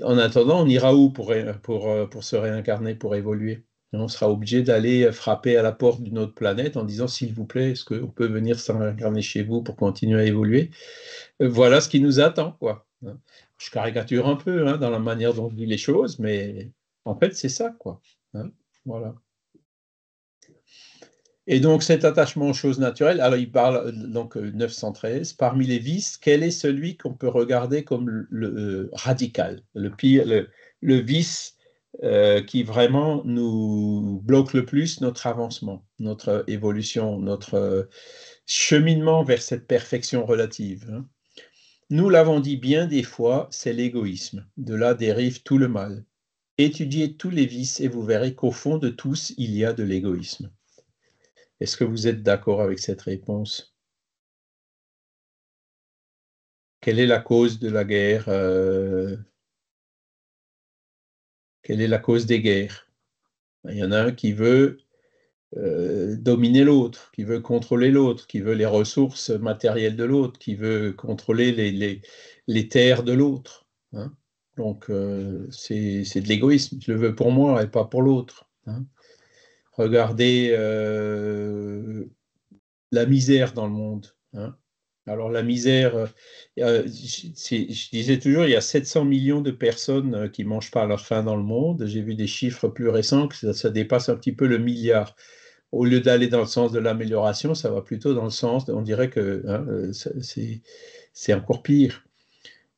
en attendant, on ira où pour se réincarner, pour évoluer? On sera obligé d'aller frapper à la porte d'une autre planète en disant, s'il vous plaît, est-ce qu'on peut venir se réincarner chez vous pour continuer à évoluer? Voilà ce qui nous attend, quoi. Je caricature un peu, hein, dans la manière dont je dis les choses, mais en fait, c'est ça, quoi. Hein, voilà. Et donc, cet attachement aux choses naturelles, alors il parle, donc 913, parmi les vices, quel est celui qu'on peut regarder comme le radical, le pire, le vice qui vraiment nous bloque le plus notre avancement, notre évolution, notre cheminement vers cette perfection relative, hein. Nous l'avons dit bien des fois, c'est l'égoïsme. De là dérive tout le mal. Étudiez tous les vices et vous verrez qu'au fond de tous, il y a de l'égoïsme. Est-ce que vous êtes d'accord avec cette réponse? Quelle est la cause de la guerre? Quelle est la cause des guerres? Il y en a un qui veut dominer l'autre, qui veut contrôler l'autre, qui veut les ressources matérielles de l'autre, qui veut contrôler les terres de l'autre, hein. Donc, c'est de l'égoïsme. Je le veux pour moi et pas pour l'autre, hein. Regardez la misère dans le monde, hein. Alors la misère, je disais toujours, il y a 700 millions de personnes qui ne mangent pas à leur faim dans le monde. J'ai vu des chiffres plus récents que ça dépasse un petit peu le milliard. au lieu d'aller dans le sens de l'amélioration, ça va plutôt dans le sens, on dirait que c'est encore pire.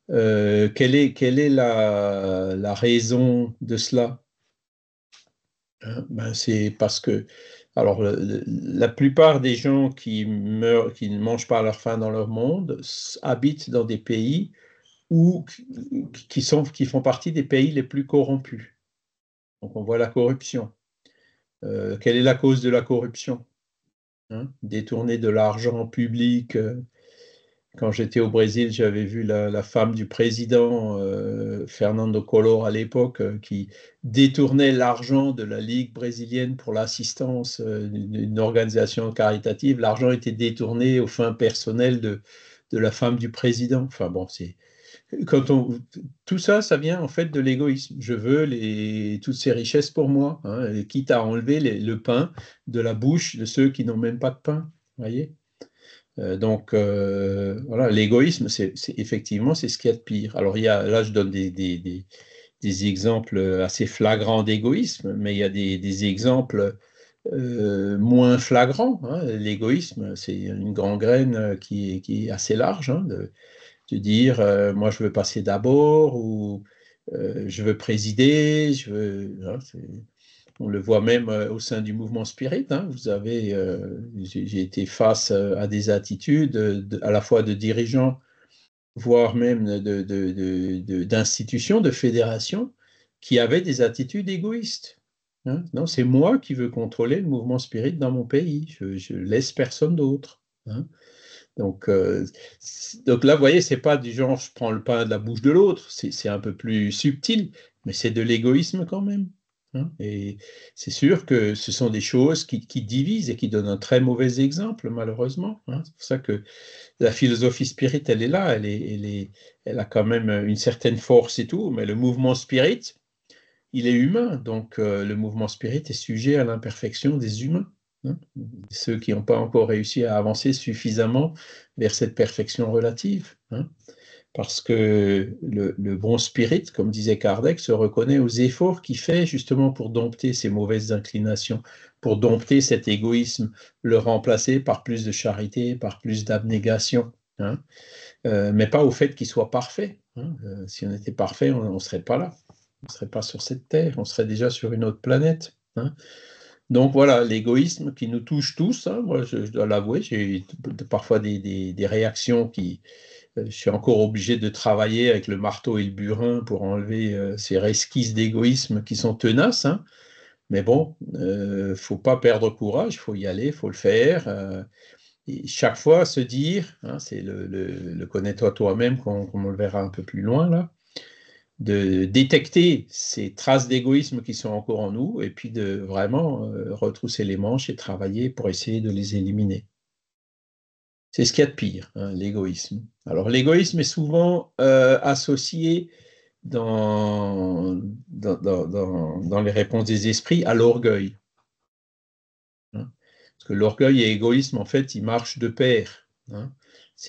Quelle est la raison de cela? Ben, c'est parce que, alors, la plupart des gens qui meurent, qui ne mangent pas leur faim dans leur monde, habitent dans des pays qui font partie des pays les plus corrompus. Donc, on voit la corruption. Quelle est la cause de la corruption? Détourner de l'argent public. Quand j'étais au Brésil, j'avais vu la femme du président, Fernando Collor à l'époque, qui détournait l'argent de la Ligue brésilienne pour l'assistance d'une organisation caritative. L'argent était détourné aux fins personnelles de la femme du président. Enfin bon, tout ça, ça vient en fait de l'égoïsme. Je veux toutes ces richesses pour moi, quitte à enlever le pain de la bouche de ceux qui n'ont même pas de pain. Voyez. Donc, voilà, l'égoïsme, effectivement, c'est ce qu'il y a de pire. Alors, là, je donne des exemples assez flagrants d'égoïsme, mais il y a des exemples moins flagrants. L'égoïsme, c'est une gangrène qui est assez large, de dire moi, je veux passer d'abord, ou je veux présider, on le voit même au sein du mouvement spirit. J'ai été face à des attitudes à la fois de dirigeants, voire même d'institutions, de fédérations, qui avaient des attitudes égoïstes. Non, c'est moi qui veux contrôler le mouvement spirit dans mon pays. Je laisse personne d'autre. Donc là, vous voyez, c'est pas du genre je prends le pain de la bouche de l'autre. C'est un peu plus subtil, mais c'est de l'égoïsme quand même. Et c'est sûr que ce sont des choses qui divisent et qui donnent un très mauvais exemple, malheureusement. C'est pour ça que la philosophie spirit, elle est là, elle a quand même une certaine force et tout, mais le mouvement spirit, il est humain, donc le mouvement spirit est sujet à l'imperfection des humains. Ceux qui n'ont pas encore réussi à avancer suffisamment vers cette perfection relative. Parce que le bon spirit, comme disait Kardec, se reconnaît aux efforts qu'il fait justement pour dompter ces mauvaises inclinations, pour dompter cet égoïsme, le remplacer par plus de charité, par plus d'abnégation, mais pas au fait qu'il soit parfait. Si on était parfait, on ne serait pas là, on ne serait pas sur cette terre, on serait déjà sur une autre planète. Donc voilà, l'égoïsme qui nous touche tous. Moi, je dois l'avouer, j'ai parfois des réactions qui... je suis encore obligé de travailler avec le marteau et le burin pour enlever ces resquisses d'égoïsme qui sont tenaces. Mais bon, il ne faut pas perdre courage, il faut y aller, il faut le faire. Et chaque fois se dire, c'est le connais-toi toi-même, comme on le verra un peu plus loin là, de détecter ces traces d'égoïsme qui sont encore en nous et puis de vraiment retrousser les manches et travailler pour essayer de les éliminer. C'est ce qu'il y a de pire, l'égoïsme. Alors l'égoïsme est souvent associé dans les réponses des esprits à l'orgueil. Parce que l'orgueil et l'égoïsme, en fait, ils marchent de pair.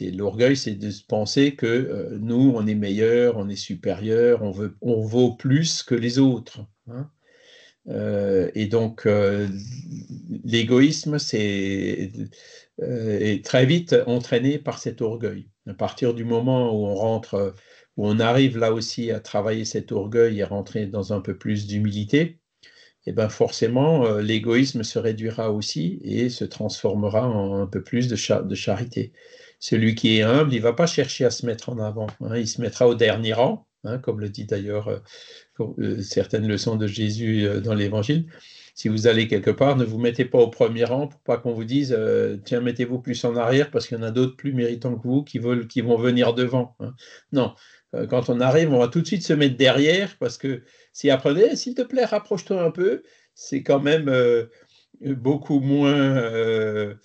L'orgueil, c'est de se penser que nous, on est meilleur, on est supérieur, on vaut plus que les autres. Et donc, l'égoïsme, est très vite entraîné par cet orgueil. À partir du moment où on arrive là aussi à travailler cet orgueil et rentrer dans un peu plus d'humilité, et ben forcément, l'égoïsme se réduira aussi et se transformera en un peu plus de charité. Celui qui est humble, il ne va pas chercher à se mettre en avant. Il se mettra au dernier rang, comme le dit d'ailleurs certaines leçons de Jésus dans l'Évangile. Si vous allez quelque part, ne vous mettez pas au premier rang pour pas qu'on vous dise tiens, mettez-vous plus en arrière parce qu'il y en a d'autres plus méritants que vous qui vont venir devant. Non, quand on arrive, on va tout de suite se mettre derrière parce que si après, s'il te plaît, rapproche-toi un peu, c'est quand même beaucoup moins,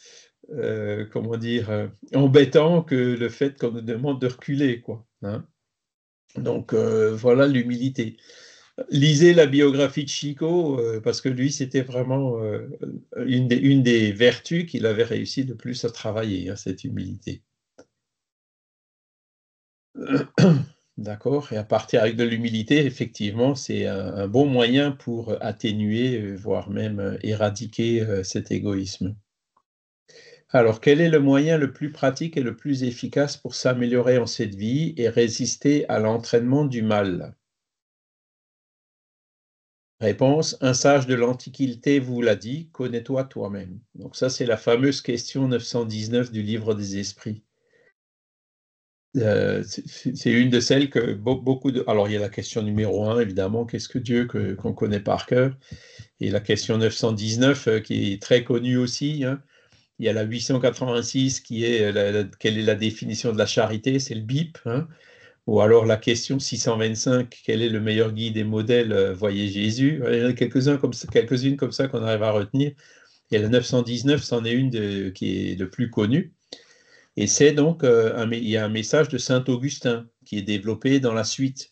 comment dire, embêtant que le fait qu'on nous demande de reculer, quoi. Donc voilà l'humilité. Lisez la biographie de Chico, parce que lui, c'était vraiment une des vertus qu'il avait réussi le plus à travailler, cette humilité. D'accord? Et à partir de l'humilité, effectivement, c'est un bon moyen pour atténuer, voire même éradiquer cet égoïsme. Alors, quel est le moyen le plus pratique et le plus efficace pour s'améliorer en cette vie et résister à l'entraînement du mal? Réponse, un sage de l'Antiquité vous l'a dit, connais-toi toi-même. Donc ça, c'est la fameuse question 919 du livre des esprits. C'est une de celles que beaucoup de... Alors, il y a la question numéro 1, évidemment, qu'est-ce que Dieu qu'on connaît par cœur? Et la question 919, qui est très connue aussi, hein. Il y a la 886 qui est quelle est la définition de la charité? C'est le BIP, hein. Ou alors la question 625, quel est le meilleur guide et modèle? Voyez Jésus. Il y en a quelques-unes comme ça qu'on arrive à retenir. Et la 919, c'en est une qui est le plus connue. Et c'est donc, il y a un message de Saint Augustin qui est développé dans la suite,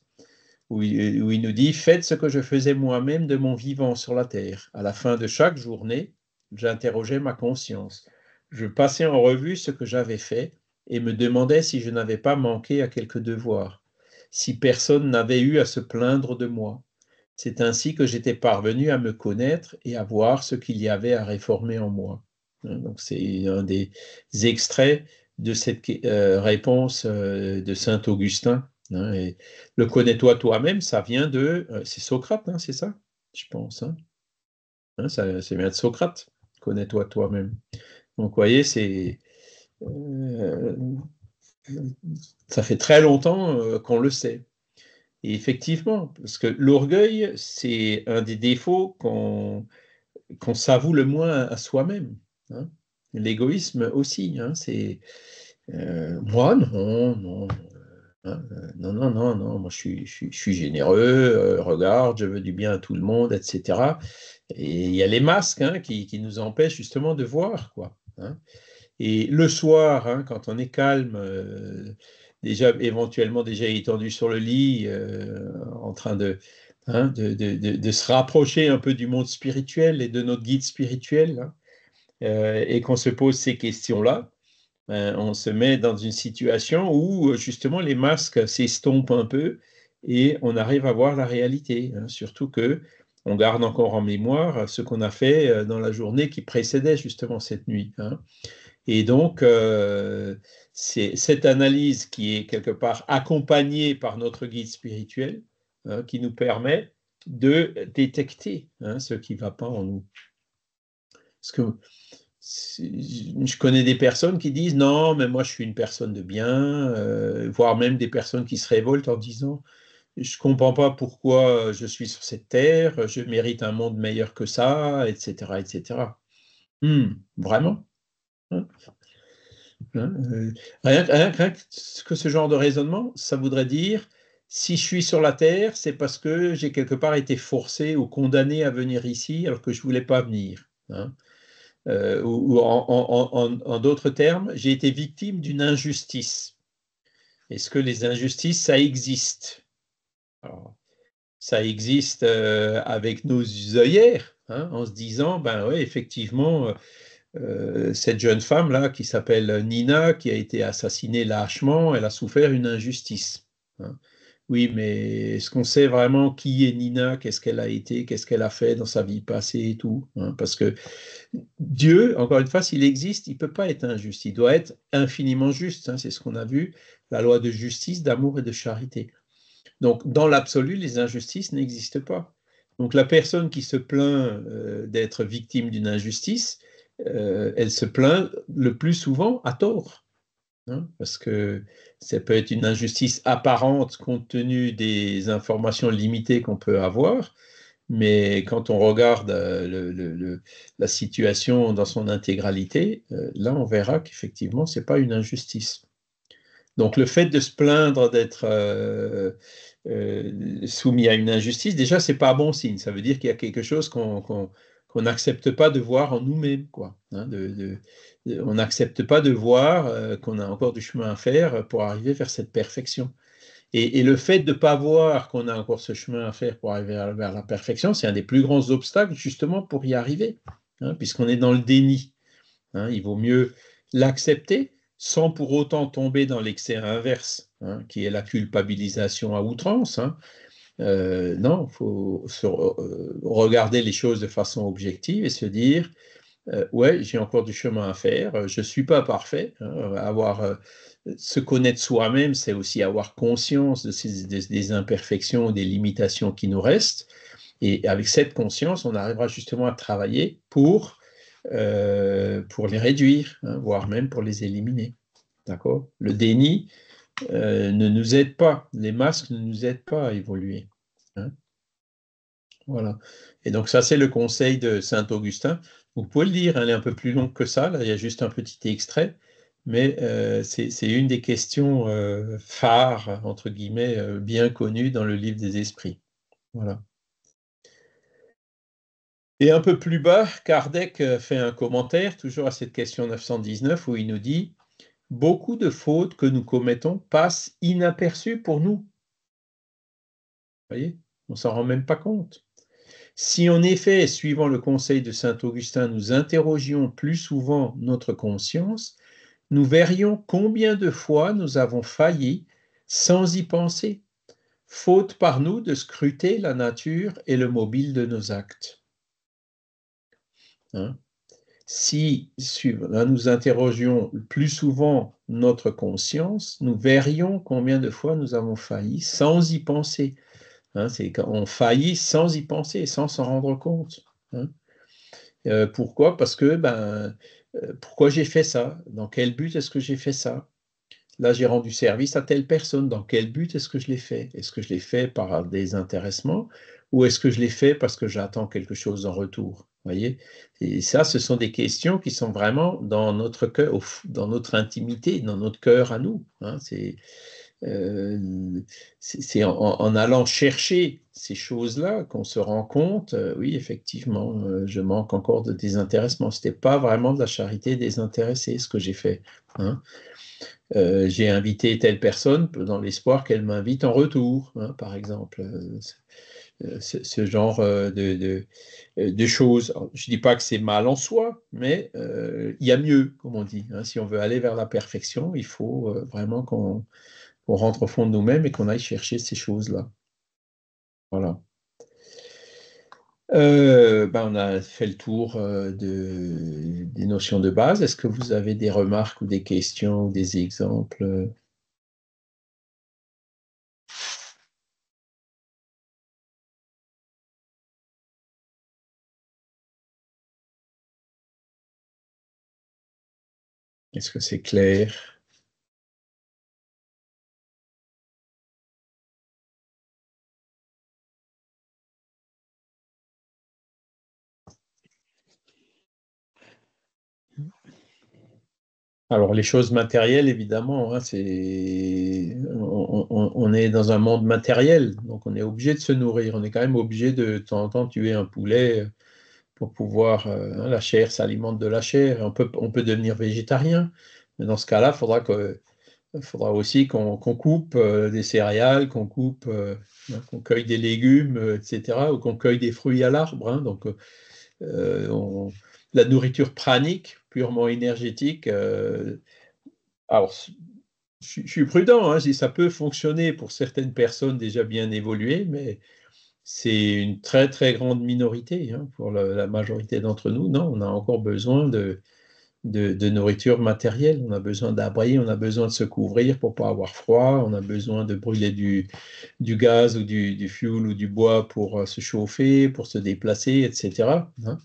où il nous dit « Faites ce que je faisais moi-même de mon vivant sur la terre. À la fin de chaque journée, j'interrogeais ma conscience. Je passais en revue ce que j'avais fait et me demandais si je n'avais pas manqué à quelque devoir, si personne n'avait eu à se plaindre de moi. C'est ainsi que j'étais parvenu à me connaître et à voir ce qu'il y avait à réformer en moi. » Donc c'est un des extraits de cette réponse de Saint Augustin. Et le connais-toi toi-même, ça vient de... c'est Socrate, hein, c'est ça, je pense. Ça vient de Socrate. Connais-toi toi-même. Donc, vous voyez, ça fait très longtemps qu'on le sait. Et effectivement, parce que l'orgueil, c'est un des défauts qu'on s'avoue le moins à soi-même. L'égoïsme aussi, c'est moi, non, non, moi je suis généreux, regarde, je veux du bien à tout le monde, etc. Et il y a les masques qui nous empêchent justement de voir, quoi. Et le soir, quand on est calme, éventuellement déjà étendu sur le lit, en train de se rapprocher un peu du monde spirituel et de notre guide spirituel, et qu'on se pose ces questions-là, on se met dans une situation où justement les masques s'estompent un peu et on arrive à voir la réalité, surtout que on garde encore en mémoire ce qu'on a fait dans la journée qui précédait justement cette nuit. Et donc, c'est cette analyse qui est quelque part accompagnée par notre guide spirituel qui nous permet de détecter ce qui ne va pas en nous. Parce que je connais des personnes qui disent non, mais moi je suis une personne de bien, voire même des personnes qui se révoltent en disant je ne comprends pas pourquoi je suis sur cette terre, je mérite un monde meilleur que ça, etc. etc. Vraiment rien que ce genre de raisonnement, ça voudrait dire si je suis sur la terre, c'est parce que j'ai quelque part été forcé ou condamné à venir ici alors que je ne voulais pas venir. Ou en d'autres termes, j'ai été victime d'une injustice. Est-ce que les injustices, ça existe? Alors, ça existe avec nos œillères, en se disant, ben oui, effectivement, cette jeune femme-là qui s'appelle Nina, qui a été assassinée lâchement, elle a souffert une injustice. Oui, mais est-ce qu'on sait vraiment qui est Nina, qu'est-ce qu'elle a été, qu'est-ce qu'elle a fait dans sa vie passée et tout, parce que Dieu, encore une fois, s'il existe, il ne peut pas être injuste, il doit être infiniment juste, c'est ce qu'on a vu, la loi de justice, d'amour et de charité. Donc, dans l'absolu, les injustices n'existent pas. Donc, la personne qui se plaint d'être victime d'une injustice, elle se plaint le plus souvent à tort, parce que ça peut être une injustice apparente compte tenu des informations limitées qu'on peut avoir, mais quand on regarde la situation dans son intégralité, là, on verra qu'effectivement, ce n'est pas une injustice. Donc, le fait de se plaindre d'être soumis à une injustice, déjà, ce n'est pas bon signe. Ça veut dire qu'il y a quelque chose qu'on n'accepte pas de voir en nous-mêmes, quoi. On n'accepte pas de voir qu'on a encore du chemin à faire pour arriver vers cette perfection. Et le fait de ne pas voir qu'on a encore ce chemin à faire pour arriver vers la perfection, c'est un des plus grands obstacles justement pour y arriver, puisqu'on est dans le déni. Il vaut mieux l'accepter, sans pour autant tomber dans l'excès inverse, hein, qui est la culpabilisation à outrance. Hein. Non, il faut regarder les choses de façon objective et se dire, ouais, j'ai encore du chemin à faire, je ne suis pas parfait. Hein, se connaître soi-même, c'est aussi avoir conscience des imperfections, des limitations qui nous restent. Et avec cette conscience, on arrivera justement à travailler pour les réduire, hein, voire même pour les éliminer. D'accord ? Le déni ne nous aide pas, les masques ne nous aident pas à évoluer. Hein. Voilà. Et donc ça, c'est le conseil de Saint Augustin. Vous pouvez le lire, hein, elle est un peu plus longue que ça, là, il y a juste un petit extrait, mais c'est une des questions phares, entre guillemets, bien connues dans le livre des esprits. Voilà. Et un peu plus bas, Kardec fait un commentaire, toujours à cette question 919, où il nous dit « Beaucoup de fautes que nous commettons passent inaperçues pour nous. » Vous voyez, on ne s'en rend même pas compte. Si en effet, suivant le conseil de saint Augustin, nous interrogions plus souvent notre conscience, nous verrions combien de fois nous avons failli sans y penser, faute par nous de scruter la nature et le mobile de nos actes. Hein? Si nous interrogions plus souvent notre conscience, nous verrions combien de fois nous avons failli sans y penser. Hein, c'est quand on faillit sans y penser, sans s'en rendre compte. Hein. Pourquoi ? Parce que, pourquoi j'ai fait ça ? Dans quel but est-ce que j'ai fait ça ? Là, j'ai rendu service à telle personne. Dans quel but est-ce que je l'ai fait ? Est-ce que je l'ai fait par désintéressement ou est-ce que je l'ai fait parce que j'attends quelque chose en retour ? Voyez ? Et ça, ce sont des questions qui sont vraiment dans notre cœur, dans notre intimité, dans notre cœur à nous. Hein. C'est en allant chercher ces choses-là qu'on se rend compte, oui, effectivement, je manque encore de désintéressement. Ce n'était pas vraiment de la charité désintéressée, ce que j'ai fait. Hein. J'ai invité telle personne dans l'espoir qu'elle m'invite en retour, hein, par exemple. Ce genre de choses. Alors, je ne dis pas que c'est mal en soi, mais il y a mieux, comme on dit. Hein. Si on veut aller vers la perfection, il faut vraiment qu'on rentre au fond de nous-mêmes et qu'on aille chercher ces choses-là. Voilà. On a fait le tour des notions de base. Est-ce que vous avez des remarques ou des questions ou des exemples ? Est-ce que c'est clair ? Alors, les choses matérielles, évidemment, hein, on est dans un monde matériel, donc on est obligé de se nourrir. On est quand même obligé de temps en temps tuer un poulet pour pouvoir. La chair s'alimente de la chair. On peut devenir végétarien, mais dans ce cas-là, il faudra aussi qu'on coupe des céréales, qu'on cueille des légumes, etc., ou qu'on cueille des fruits à l'arbre. Hein, donc, la nourriture pranique, purement énergétique. Alors, je suis prudent, hein, ça peut fonctionner pour certaines personnes déjà bien évoluées, mais c'est une très très grande minorité. Hein, pour la majorité d'entre nous. Non, on a encore besoin de nourriture matérielle, on a besoin d'abri, on a besoin de se couvrir pour ne pas avoir froid, on a besoin de brûler du gaz ou du fioul ou du bois pour se chauffer, pour se déplacer, etc. Hein.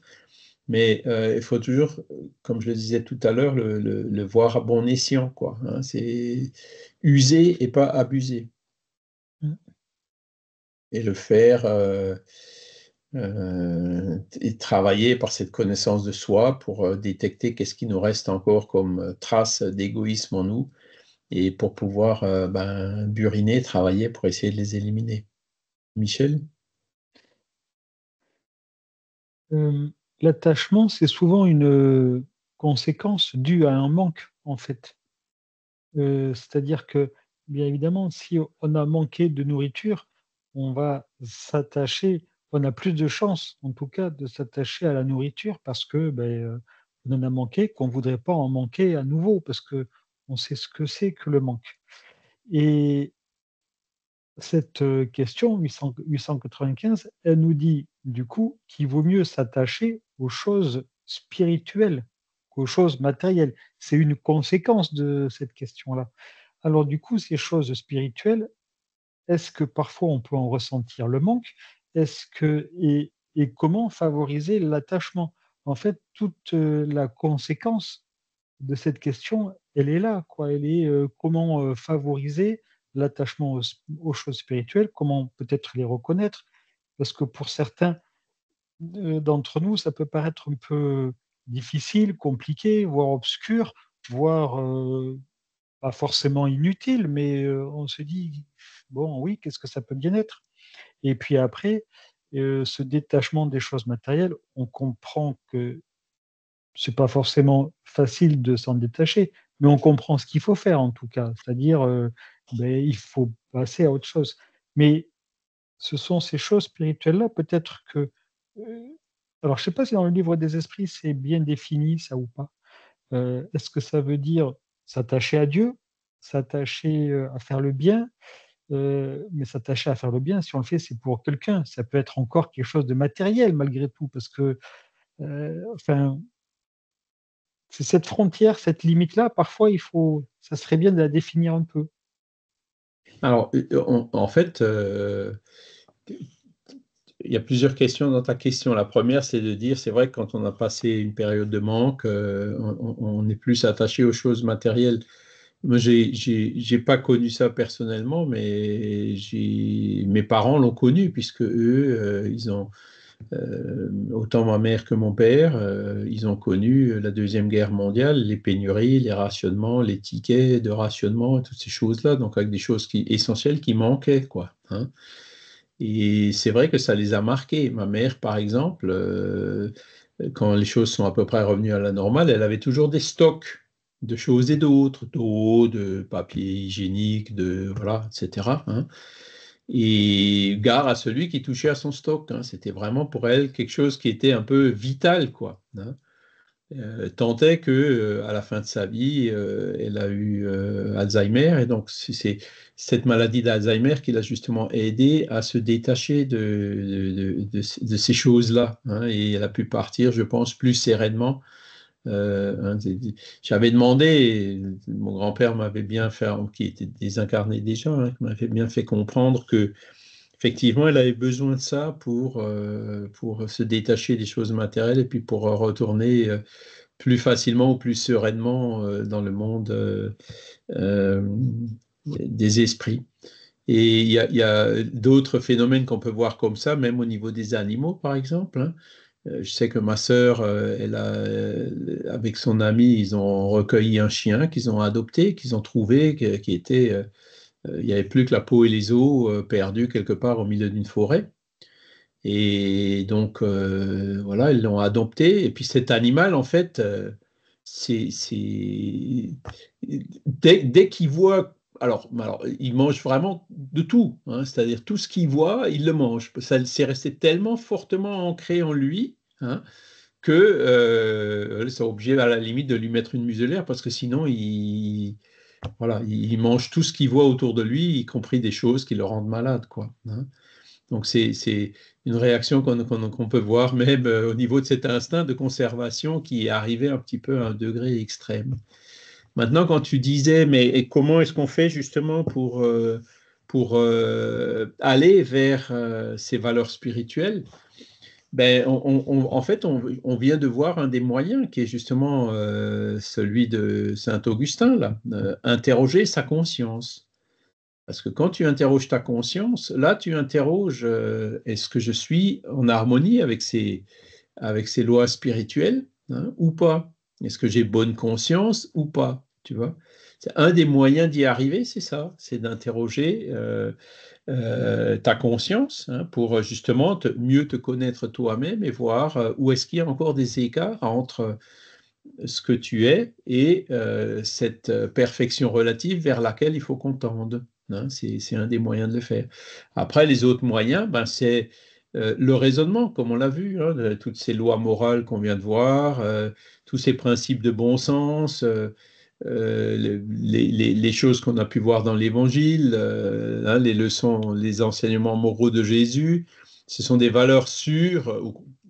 Mais il faut toujours, comme je le disais tout à l'heure, le voir à bon escient, quoi. Hein. C'est user et pas abuser. Et le faire et travailler par cette connaissance de soi pour détecter qu'est-ce qui nous reste encore comme trace d'égoïsme en nous et pour pouvoir buriner, travailler pour essayer de les éliminer. Michel ? L'attachement, c'est souvent une conséquence due à un manque, en fait. C'est-à-dire que, bien évidemment, si on a manqué de nourriture, on va s'attacher, on a plus de chances, en tout cas, de s'attacher à la nourriture parce que on en a manqué, qu'on ne voudrait pas en manquer à nouveau, parce qu'on on sait ce que c'est que le manque. Et cette question 895, elle nous dit du coup qu'il vaut mieux s'attacher aux choses spirituelles qu'aux choses matérielles. C'est une conséquence de cette question-là. Alors du coup, ces choses spirituelles, est-ce que parfois on peut en ressentir le manque? Est-ce que et comment favoriser l'attachement? En fait, toute, la conséquence de cette question, elle est là, quoi. Elle est, comment, favoriser l'attachement aux choses spirituelles? Comment peut-être les reconnaître? Parce que pour certains, d'entre nous, ça peut paraître un peu difficile, compliqué, voire obscur, voire, pas forcément inutile, mais, on se dit: «Bon, oui, qu'est-ce que ça peut bien être?» Et puis après, ce détachement des choses matérielles, on comprend que c'est pas forcément facile de s'en détacher, mais on comprend ce qu'il faut faire en tout cas. C'est-à-dire, il faut passer à autre chose. Mais ce sont ces choses spirituelles-là, peut-être que, alors je sais pas si dans le livre des esprits, c'est bien défini ça ou pas? Est-ce que ça veut dire s'attacher à Dieu? S'attacher, à faire le bien? Mais s'attacher à faire le bien, si on le fait, c'est pour quelqu'un. Ça peut être encore quelque chose de matériel malgré tout parce que, enfin, c'est cette frontière, cette limite-là, parfois ça serait bien de la définir un peu. Alors, en fait, il y a plusieurs questions dans ta question. La première, c'est de dire, c'est vrai que quand on a passé une période de manque, on est plus attaché aux choses matérielles. Moi, j'ai pas connu ça personnellement, mais mes parents l'ont connu puisque eux, ils ont autant ma mère que mon père, ils ont connu la Deuxième Guerre mondiale, les pénuries, les rationnements, les tickets de rationnement, toutes ces choses-là, donc avec des choses essentielles qui manquaient, quoi. Hein. Et c'est vrai que ça les a marqués. Ma mère, par exemple, quand les choses sont à peu près revenues à la normale, elle avait toujours des stocks de choses et d'autres, d'eau, de papier hygiénique, de voilà, etc. Hein. Et gare à celui qui touchait à son stock. Hein. C'était vraiment pour elle quelque chose qui était un peu vital, quoi. Hein. Tant est que à la fin de sa vie, elle a eu Alzheimer, et donc c'est cette maladie d'Alzheimer qui l'a justement aidé à se détacher de ces choses-là. Hein. Et elle a pu partir, je pense, plus sereinement. Hein, j'avais demandé, mon grand-père m'avait bien fait, qui était désincarné déjà, hein, qui m'avait bien fait comprendre que effectivement, elle avait besoin de ça pour se détacher des choses matérielles et puis pour retourner plus facilement ou plus sereinement dans le monde euh, des esprits. Et il y a d'autres phénomènes qu'on peut voir comme ça, même au niveau des animaux, par exemple. Hein. Je sais que ma sœur, avec son ami, ils ont recueilli un chien qu'ils ont adopté, qu'ils ont trouvé, qui était, il n'y avait plus que la peau et les os perdus quelque part au milieu d'une forêt. Et donc, voilà, ils l'ont adopté. Et puis cet animal, en fait, dès qu'il voit, alors, il mange vraiment de tout, hein, c'est-à-dire tout ce qu'il voit, il le mange. Ça c'est resté tellement fortement ancré en lui, hein, que ils sont obligés à la limite de lui mettre une muselière parce que sinon, voilà, il mange tout ce qu'il voit autour de lui, y compris des choses qui le rendent malade, quoi. Hein. Donc c'est une réaction qu'on peut voir même au niveau de cet instinct de conservation qui est arrivé un petit peu à un degré extrême. Maintenant, quand tu disais, mais et comment est-ce qu'on fait justement pour aller vers ces valeurs spirituelles? Ben, en fait, on vient de voir un des moyens qui est justement celui de Saint-Augustin, là, interroger sa conscience. Parce que quand tu interroges ta conscience, là, tu interroges est-ce que je suis en harmonie avec ces lois spirituelles, hein, ou pas? Est-ce que j'ai bonne conscience ou pas? Tu vois? C'est un des moyens d'y arriver, c'est ça, c'est d'interroger ta conscience, hein, pour justement mieux te connaître toi-même et voir où est-ce qu'il y a encore des écarts entre ce que tu es et cette perfection relative vers laquelle il faut qu'on tende. Hein, c'est un des moyens de le faire. Après, les autres moyens, ben, c'est le raisonnement, comme on l'a vu, hein, toutes ces lois morales qu'on vient de voir, tous ces principes de bon sens, les choses qu'on a pu voir dans l'Évangile, les leçons, les enseignements moraux de Jésus. Ce sont des valeurs sûres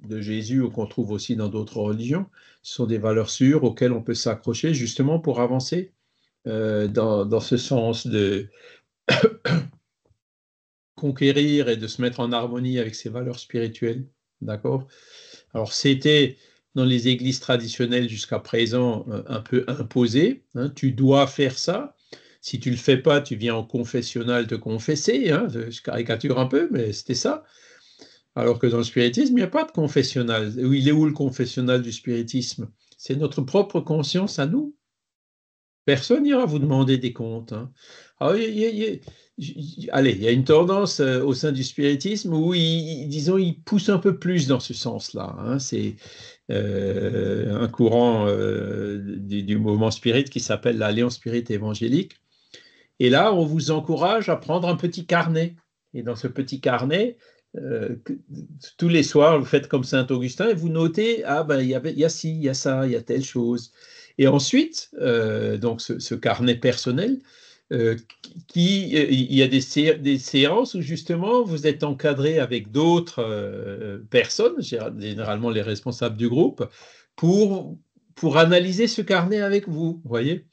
de Jésus ou qu'on trouve aussi dans d'autres religions. Ce sont des valeurs sûres auxquelles on peut s'accrocher justement pour avancer dans ce sens de conquérir et de se mettre en harmonie avec ces valeurs spirituelles. D'accord ? Alors, c'était dans les églises traditionnelles jusqu'à présent un peu imposé. Hein, tu dois faire ça. Si tu ne le fais pas, tu viens en confessionnal te confesser. Hein, je caricature un peu, mais c'était ça. Alors que dans le spiritisme, il n'y a pas de confessionnal. Il est où le confessionnal du spiritisme? C'est notre propre conscience à nous. Personne n'ira vous demander des comptes. Hein. Alors, allez, il y a une tendance au sein du spiritisme où, disons, il pousse un peu plus dans ce sens-là. Hein. C'est un courant du mouvement spirit qui s'appelle l'Alliance Spirit Évangélique. Et là, on vous encourage à prendre un petit carnet. Et dans ce petit carnet, tous les soirs, vous faites comme Saint-Augustin et vous notez, ah ben, il y a ci, il y a ça, il y a telle chose. Et ensuite, donc ce carnet personnel, il y a des séances où justement vous êtes encadré avec d'autres personnes, généralement les responsables du groupe, pour analyser ce carnet avec vous, voyez.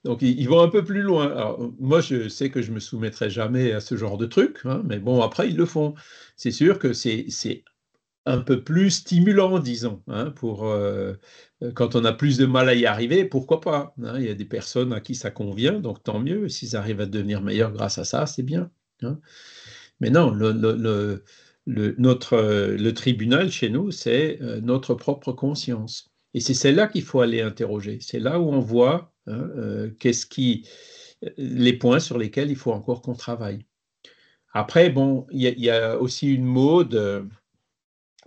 Donc ils vont un peu plus loin. Alors, moi, je sais que je me soumettrai jamais à ce genre de truc, hein, mais bon, après ils le font. C'est sûr que c'est un peu plus stimulant, disons, hein, quand on a plus de mal à y arriver, pourquoi pas, hein, il y a des personnes à qui ça convient, donc tant mieux. S'ils arrivent à devenir meilleurs grâce à ça, c'est bien. Hein. Mais non, le tribunal chez nous, c'est notre propre conscience. Et c'est celle-là qu'il faut aller interroger. C'est là où on voit hein, les points sur lesquels il faut encore qu'on travaille. Après, bon, il y a aussi une mode.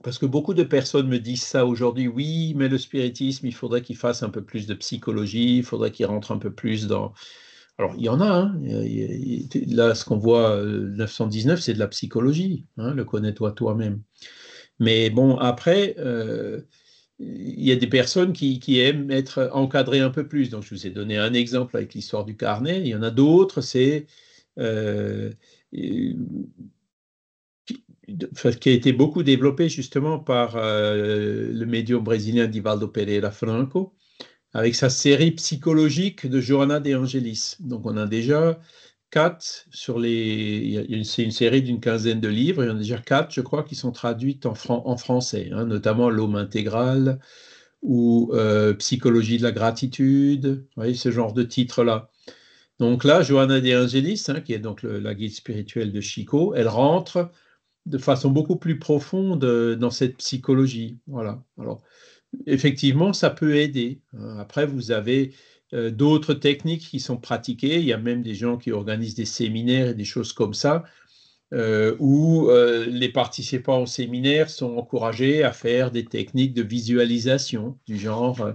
Parce que beaucoup de personnes me disent ça aujourd'hui, oui, mais le spiritisme, il faudrait qu'il fasse un peu plus de psychologie, il faudrait qu'il rentre un peu plus dans... Alors, il y en a, hein. Là, ce qu'on voit, 919, c'est de la psychologie, hein, le connais-toi toi-même. Mais bon, après, il y a des personnes qui aiment être encadrées un peu plus. Donc, je vous ai donné un exemple avec l'histoire du carnet. Il y en a d'autres, c'est... qui a été beaucoup développé justement par le médium brésilien Divaldo Pereira Franco, avec sa série psychologique de Joana de Angelis. Donc on a déjà 4 sur les... C'est une série d'une quinzaine de livres, il y en a déjà 4, je crois, qui sont traduites en français, hein, notamment L'Homme intégral ou Psychologie de la gratitude, vous voyez, ce genre de titres-là. Donc là, Joana de Angelis, hein, qui est donc la guide spirituelle de Chico, elle rentre de façon beaucoup plus profonde dans cette psychologie. Voilà. Alors, effectivement, ça peut aider. Après, vous avez d'autres techniques qui sont pratiquées. Il y a même des gens qui organisent des séminaires et des choses comme ça, où les participants au séminaire sont encouragés à faire des techniques de visualisation, du genre,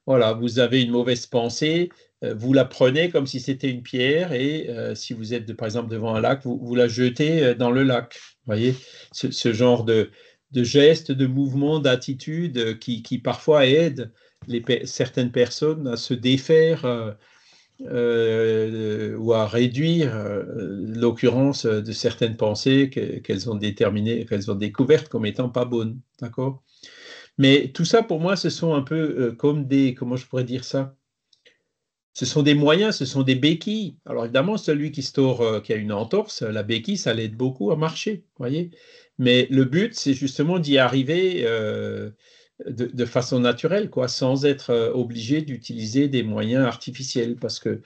voilà, vous avez une mauvaise pensée, vous la prenez comme si c'était une pierre et si vous êtes par exemple devant un lac, vous la jetez dans le lac. Vous voyez, ce genre de gestes, de mouvements, d'attitudes qui parfois aident certaines personnes à se défaire ou à réduire l'occurrence de certaines pensées qu'elles ont déterminées, qu'elles ont découvertes comme étant pas bonnes. D'accord ? Mais tout ça, pour moi, ce sont un peu comme comment je pourrais dire ça? Ce sont des moyens, ce sont des béquilles. Alors évidemment, celui qui a une entorse, la béquille, ça l'aide beaucoup à marcher, voyez. Mais le but, c'est justement d'y arriver de façon naturelle, quoi, sans être obligé d'utiliser des moyens artificiels. Parce que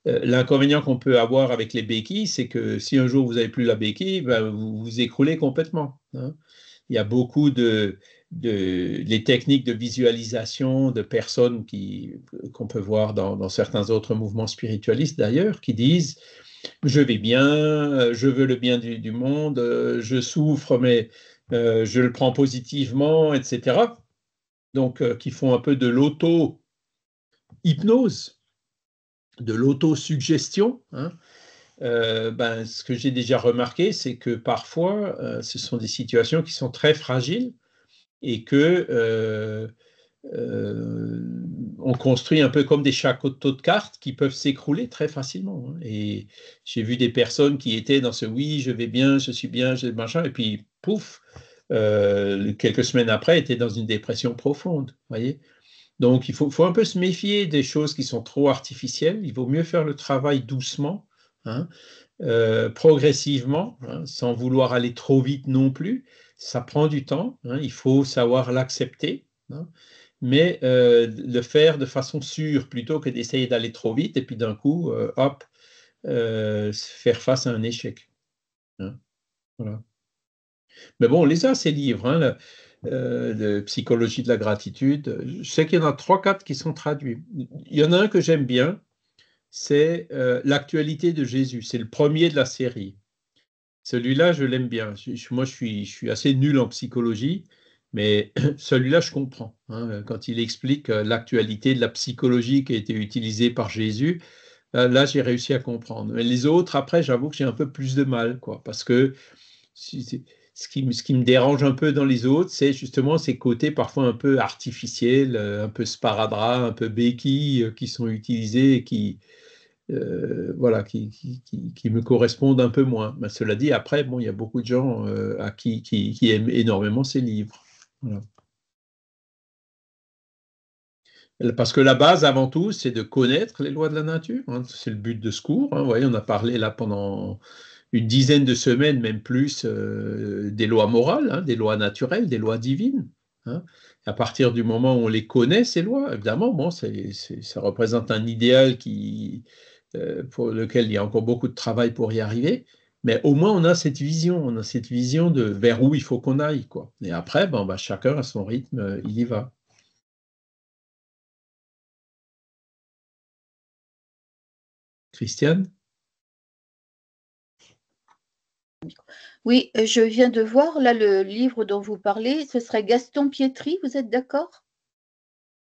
l'inconvénient qu'on peut avoir avec les béquilles, c'est que si un jour vous n'avez plus la béquille, ben, vous vous écroulez complètement. Hein. Il y a beaucoup les techniques de visualisation de personnes qu'on peut voir dans certains autres mouvements spiritualistes d'ailleurs, qui disent « je vais bien, je veux le bien du monde, je souffre, mais je le prends positivement, etc. » Donc, qui font un peu de l'auto-hypnose, de l'autosuggestion. Hein. Ben, ce que j'ai déjà remarqué, c'est que parfois, ce sont des situations qui sont très fragiles et que on construit un peu comme des châteaux de cartes qui peuvent s'écrouler très facilement. Hein. Et j'ai vu des personnes qui étaient dans ce oui, je vais bien, je suis bien, machin, et puis pouf, quelques semaines après, étaient dans une dépression profonde. Voyez. Donc il faut un peu se méfier des choses qui sont trop artificielles. Il vaut mieux faire le travail doucement, hein, progressivement, hein, sans vouloir aller trop vite non plus. Ça prend du temps. Hein, il faut savoir l'accepter. Hein, mais le faire de façon sûre plutôt que d'essayer d'aller trop vite et puis d'un coup, hop, faire face à un échec. Hein, voilà. Mais bon, on les a, ces livres, hein, de psychologie de la gratitude. Je sais qu'il y en a 3-4 qui sont traduits. Il y en a un que j'aime bien, c'est l'actualité de Jésus. C'est le premier de la série. Celui-là, je l'aime bien. Moi, je suis assez nul en psychologie, mais celui-là, je comprends. Hein, quand il explique l'actualité de la psychologie qui a été utilisée par Jésus, là, j'ai réussi à comprendre. Mais les autres, après, j'avoue que j'ai un peu plus de mal, quoi, parce que ce qui me dérange un peu dans les autres, c'est justement ces côtés parfois un peu artificiels, un peu sparadrap, un peu béquilles qui sont utilisés et voilà, qui me correspondent un peu moins. Mais cela dit, après, bon, il y a beaucoup de gens qui aiment énormément ces livres. Voilà. Parce que la base, avant tout, c'est de connaître les lois de la nature. Hein. C'est le but de ce cours. Hein. Vous voyez, on a parlé là pendant une dizaine de semaines, même plus, des lois morales, hein, des lois naturelles, des lois divines. Hein. À partir du moment où on les connaît, ces lois, évidemment, bon, ça représente un idéal pour lequel il y a encore beaucoup de travail pour y arriver. Mais au moins, on a cette vision de vers où il faut qu'on aille, quoi. Et après, bon, bah, chacun à son rythme, il y va. Christiane? Oui, je viens de voir, là, le livre dont vous parlez, ce serait Gaston Pietri, vous êtes d'accord?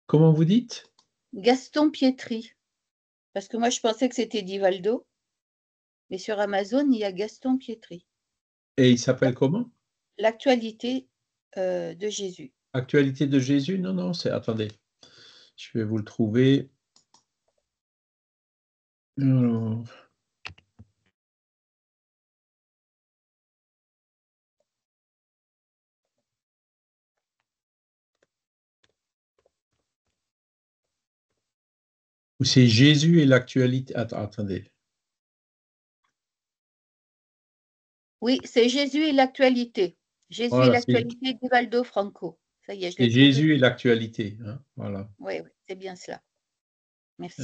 Comment vous dites? Gaston Pietri. Parce que moi, je pensais que c'était Divaldo, mais sur Amazon, il y a Gaston Pietri. Et il s'appelle comment? L'actualité de Jésus. Actualité de Jésus? Non, non, attendez, je vais vous le trouver. Alors... Ou c'est Jésus et l'actualité. Attendez. Oui, c'est Jésus et l'actualité. Jésus et Voilà, l'actualité d'Ivaldo Franco. Ça y est, je l'ai c'est trouvé. Jésus et l'actualité. Hein, voilà. Oui, oui, c'est bien cela. Merci.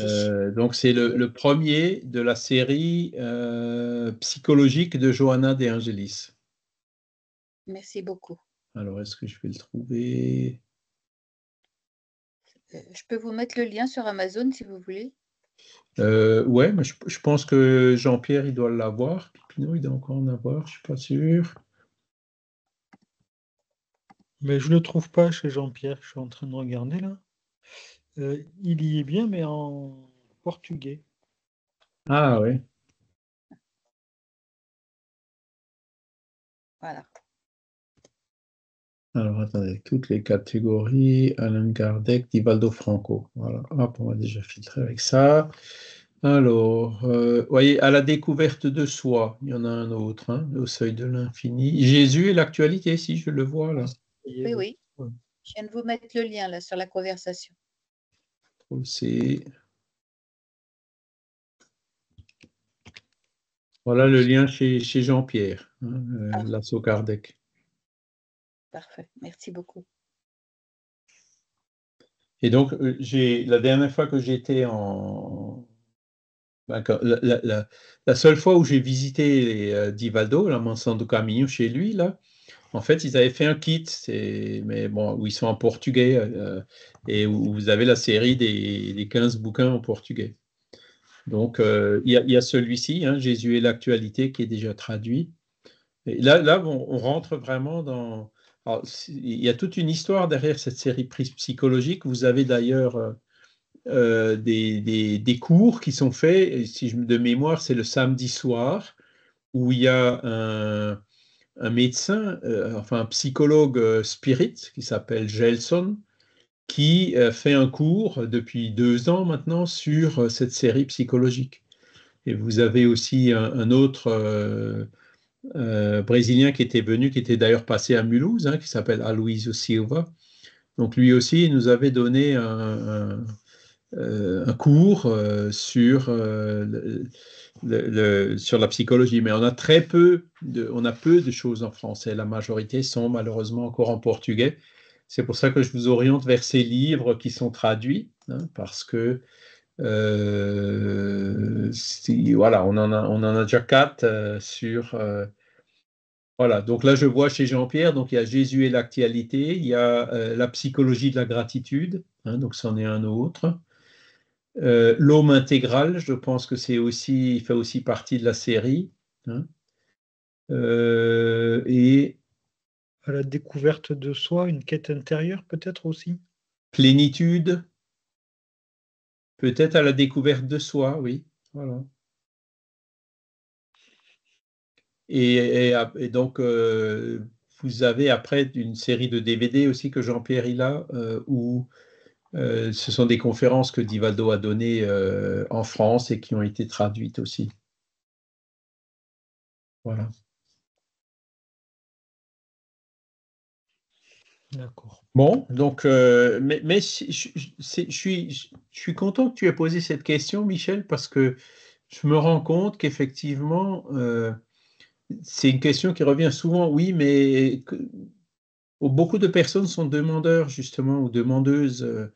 Donc, c'est le premier de la série psychologique de Johanna De Angelis. Merci beaucoup. Alors, est-ce que je vais le trouver? Je peux vous mettre le lien sur Amazon si vous voulez. Ouais, mais je pense que Jean-Pierre, il doit l'avoir. Pipino, il doit encore en avoir, je ne suis pas sûr. Mais je ne le trouve pas chez Jean-Pierre, je suis en train de regarder là. Il y est bien, mais en portugais. Ah oui. Voilà. Alors, attendez, toutes les catégories, Alain Kardec, Divaldo Franco. Voilà, hop, on va déjà filtrer avec ça. Alors, voyez, à la découverte de soi, il y en a un autre, hein, au seuil de l'infini. Jésus et l'actualité, si je le vois là. Oui, oui. Je viens de vous mettre le lien là sur la conversation. C'est... Voilà le lien chez Jean-Pierre, hein, l'assaut Kardec. Parfait, merci beaucoup. Et donc, la dernière fois que j'étais en... La seule fois où j'ai visité les Divaldo, la Mansão do Caminho, chez lui, là, en fait, ils avaient fait un kit, mais bon, où ils sont en portugais, et où vous avez la série des 15 bouquins en portugais. Donc, il y a celui-ci, hein, Jésus et l'actualité, qui est déjà traduit. Et là on rentre vraiment dans... Alors, il y a toute une histoire derrière cette série psychologique. Vous avez d'ailleurs des cours qui sont faits, et de mémoire, c'est le samedi soir, où il y a un médecin, enfin un psychologue spirit, qui s'appelle Gelson, qui fait un cours depuis 2 ans maintenant sur cette série psychologique. Et vous avez aussi un autre Brésilien qui était venu, qui était d'ailleurs passé à Mulhouse, qui s'appelle Aloysio Silva. Donc lui aussi, il nous avait donné un cours sur la psychologie, mais on a peu de choses en français. La majorité sont malheureusement encore en portugais. C'est pour ça que je vous oriente vers ces livres qui sont traduits, parce que voilà, on en a déjà 4 sur. Voilà, donc là je vois chez Jean-Pierre, donc il y a Jésus et l'actualité, il y a la psychologie de la gratitude, donc c'en est un autre. L'homme intégral, je pense que il fait aussi partie de la série. Et À la découverte de soi, une quête intérieure peut-être aussi. plénitude, peut-être à la découverte de soi, oui. Voilà. Et donc, vous avez après une série de DVD aussi que Jean-Pierre il a, où ce sont des conférences que Divaldo a données en France et qui ont été traduites aussi. Voilà. D'accord. Bon, donc, mais je suis content que tu aies posé cette question, Michel, parce que je me rends compte qu'effectivement, c'est une question qui revient souvent. Oui, mais beaucoup de personnes sont demandeurs, justement, ou demandeuses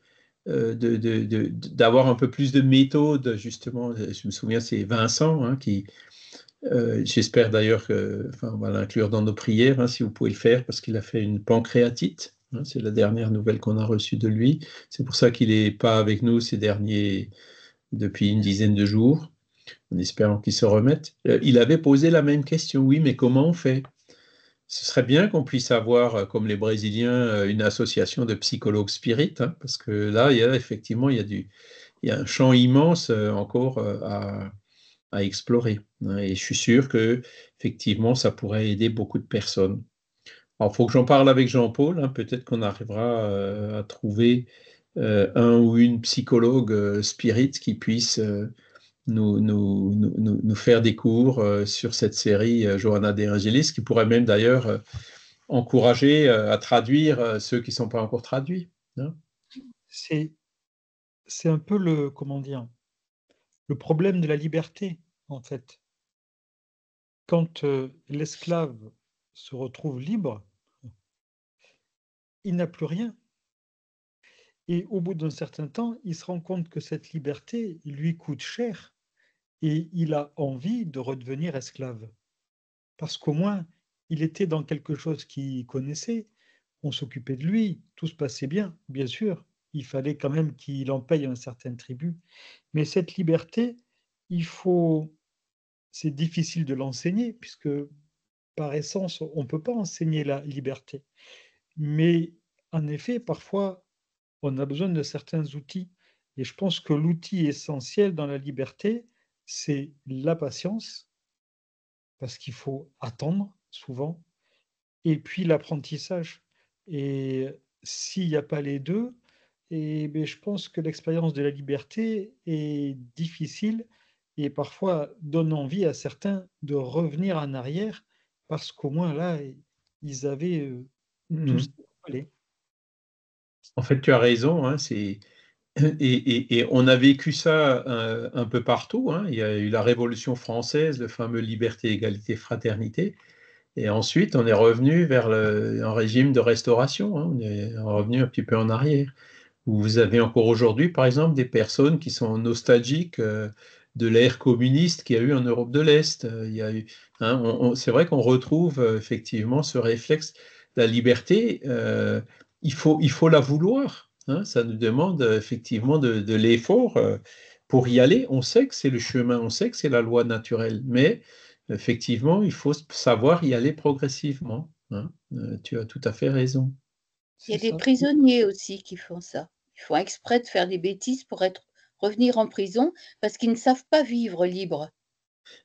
d'avoir un peu plus de méthode, justement. Je me souviens, c'est Vincent qui, j'espère d'ailleurs on va l'inclure dans nos prières, si vous pouvez le faire, parce qu'il a fait une pancréatite. C'est la dernière nouvelle qu'on a reçue de lui. C'est pour ça qu'il n'est pas avec nous depuis une dizaine de jours, en espérant qu'il se remette. Il avait posé la même question. Oui, mais comment on fait? Ce serait bien qu'on puisse avoir, comme les Brésiliens, une association de psychologues spirites, parce que là, effectivement, il y a un champ immense encore à explorer. Et je suis sûr que effectivement, ça pourrait aider beaucoup de personnes. Alors, il faut que j'en parle avec Jean-Paul. Peut-être qu'on arrivera à trouver un ou une psychologue spirit qui puisse nous faire des cours sur cette série Johanna de Angelis, qui pourrait même d'ailleurs encourager à traduire ceux qui ne sont pas encore traduits. C'est un peu le problème de la liberté, en fait. Quand l'esclave se retrouve libre, il n'a plus rien. Et au bout d'un certain temps, il se rend compte que cette liberté lui coûte cher et il a envie de redevenir esclave. Parce qu'au moins, il était dans quelque chose qu'il connaissait, on s'occupait de lui, tout se passait bien, bien sûr. Il fallait quand même qu'il en paye un certain tribut. Mais cette liberté, c'est difficile de l'enseigner, puisque par essence, on ne peut pas enseigner la liberté. Mais en effet, parfois, on a besoin de certains outils. Et je pense que l'outil essentiel dans la liberté, c'est la patience, parce qu'il faut attendre souvent, et puis l'apprentissage. Et s'il n'y a pas les deux, je pense que l'expérience de la liberté est difficile et parfois donne envie à certains de revenir en arrière parce qu'au moins là, ils avaient tout ce qu'il fallait. En fait, tu as raison. Et on a vécu ça un peu partout. Il y a eu la Révolution française, le fameux liberté, égalité, fraternité. Et ensuite, on est revenu vers un régime de restauration. On est revenu un petit peu en arrière. Où vous avez encore aujourd'hui, par exemple, des personnes qui sont nostalgiques de l'ère communiste qu'il y a eu en Europe de l'Est. Il y a eu, c'est vrai qu'on retrouve effectivement ce réflexe. La liberté, il faut la vouloir. Ça nous demande effectivement de l'effort pour y aller. On sait que c'est le chemin, on sait que c'est la loi naturelle, mais effectivement, il faut savoir y aller progressivement. Tu as tout à fait raison. Il y a C'est des ça. prisonniers aussi qui font ça. Ils font exprès de faire des bêtises pour revenir en prison parce qu'ils ne savent pas vivre libre.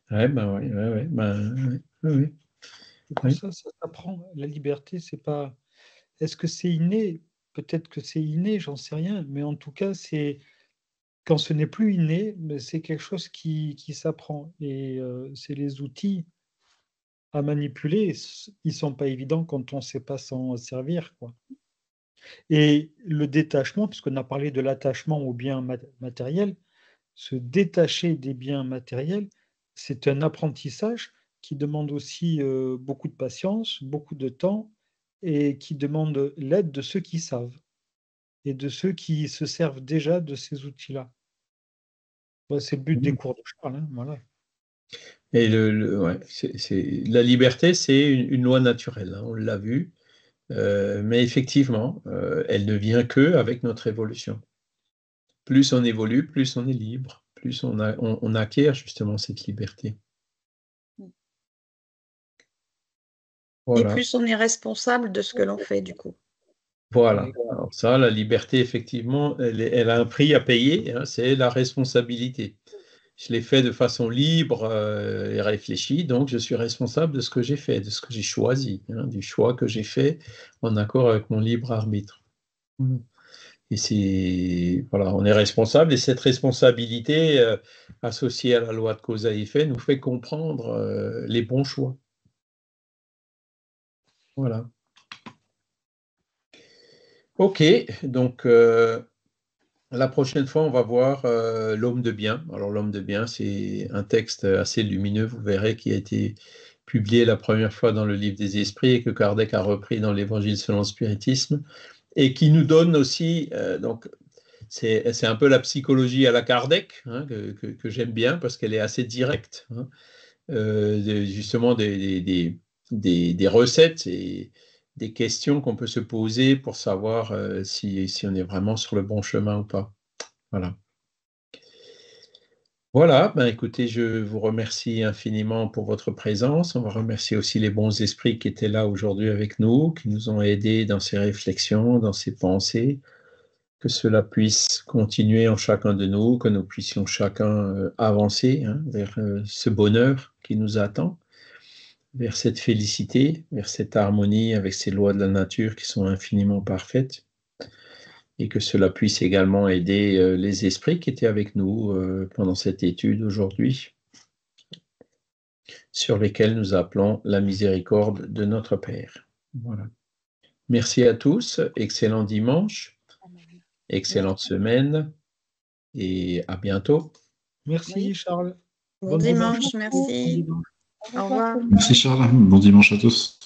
Ouais, ben oui, oui. C'est pour ça, ça s'apprend. La liberté, c'est pas. Est-ce que c'est inné? peut-être que c'est inné, j'en sais rien, mais en tout cas, quand ce n'est plus inné, c'est quelque chose qui s'apprend. Et c'est les outils à manipuler, ils sont pas évidents quand on ne sait pas s'en servir, quoi. Et le détachement, puisqu'on a parlé de l'attachement aux biens matériels, se détacher des biens matériels, c'est un apprentissage qui demande aussi beaucoup de patience, beaucoup de temps, et qui demande l'aide de ceux qui savent et de ceux qui se servent déjà de ces outils-là. Ouais, c'est le but des cours de Charles, hein, voilà. Et ouais, la liberté, c'est une loi naturelle, hein, on l'a vu. Mais effectivement, elle ne vient que avec notre évolution. Plus on évolue, plus on est libre, plus on acquiert justement cette liberté. Et plus on est responsable de ce que l'on fait, du coup. Voilà. Alors ça, la liberté, effectivement, elle a un prix à payer, hein, c'est la responsabilité. Je l'ai fait de façon libre et réfléchie, donc je suis responsable de ce que j'ai fait, de ce que j'ai choisi, hein, du choix que j'ai fait en accord avec mon libre arbitre. Et voilà, on est responsable, et cette responsabilité associée à la loi de cause à effet nous fait comprendre les bons choix. Voilà. Ok, donc la prochaine fois, on va voir l'homme de bien. Alors l'homme de bien, c'est un texte assez lumineux, vous verrez, qui a été publié la première fois dans le livre des esprits et que Kardec a repris dans l'Évangile selon le spiritisme, et qui nous donne aussi, donc c'est un peu la psychologie à la Kardec, hein, que j'aime bien parce qu'elle est assez directe, hein, justement des recettes et des questions qu'on peut se poser pour savoir si on est vraiment sur le bon chemin ou pas. Voilà. Voilà, ben écoutez, je vous remercie infiniment pour votre présence. On va remercier aussi les bons esprits qui étaient là aujourd'hui avec nous, qui nous ont aidés dans ces réflexions, dans ces pensées. Que cela puisse continuer en chacun de nous, que nous puissions chacun avancer, hein, vers ce bonheur qui nous attend, vers cette félicité, vers cette harmonie avec ces lois de la nature qui sont infiniment parfaites, et que cela puisse également aider les esprits qui étaient avec nous pendant cette étude aujourd'hui, sur lesquels nous appelons la miséricorde de notre Père. Voilà. Merci à tous, excellent dimanche, excellente semaine, et à bientôt. Merci Charles. Bon dimanche, merci. Au revoir. Merci Charles, bon dimanche à tous.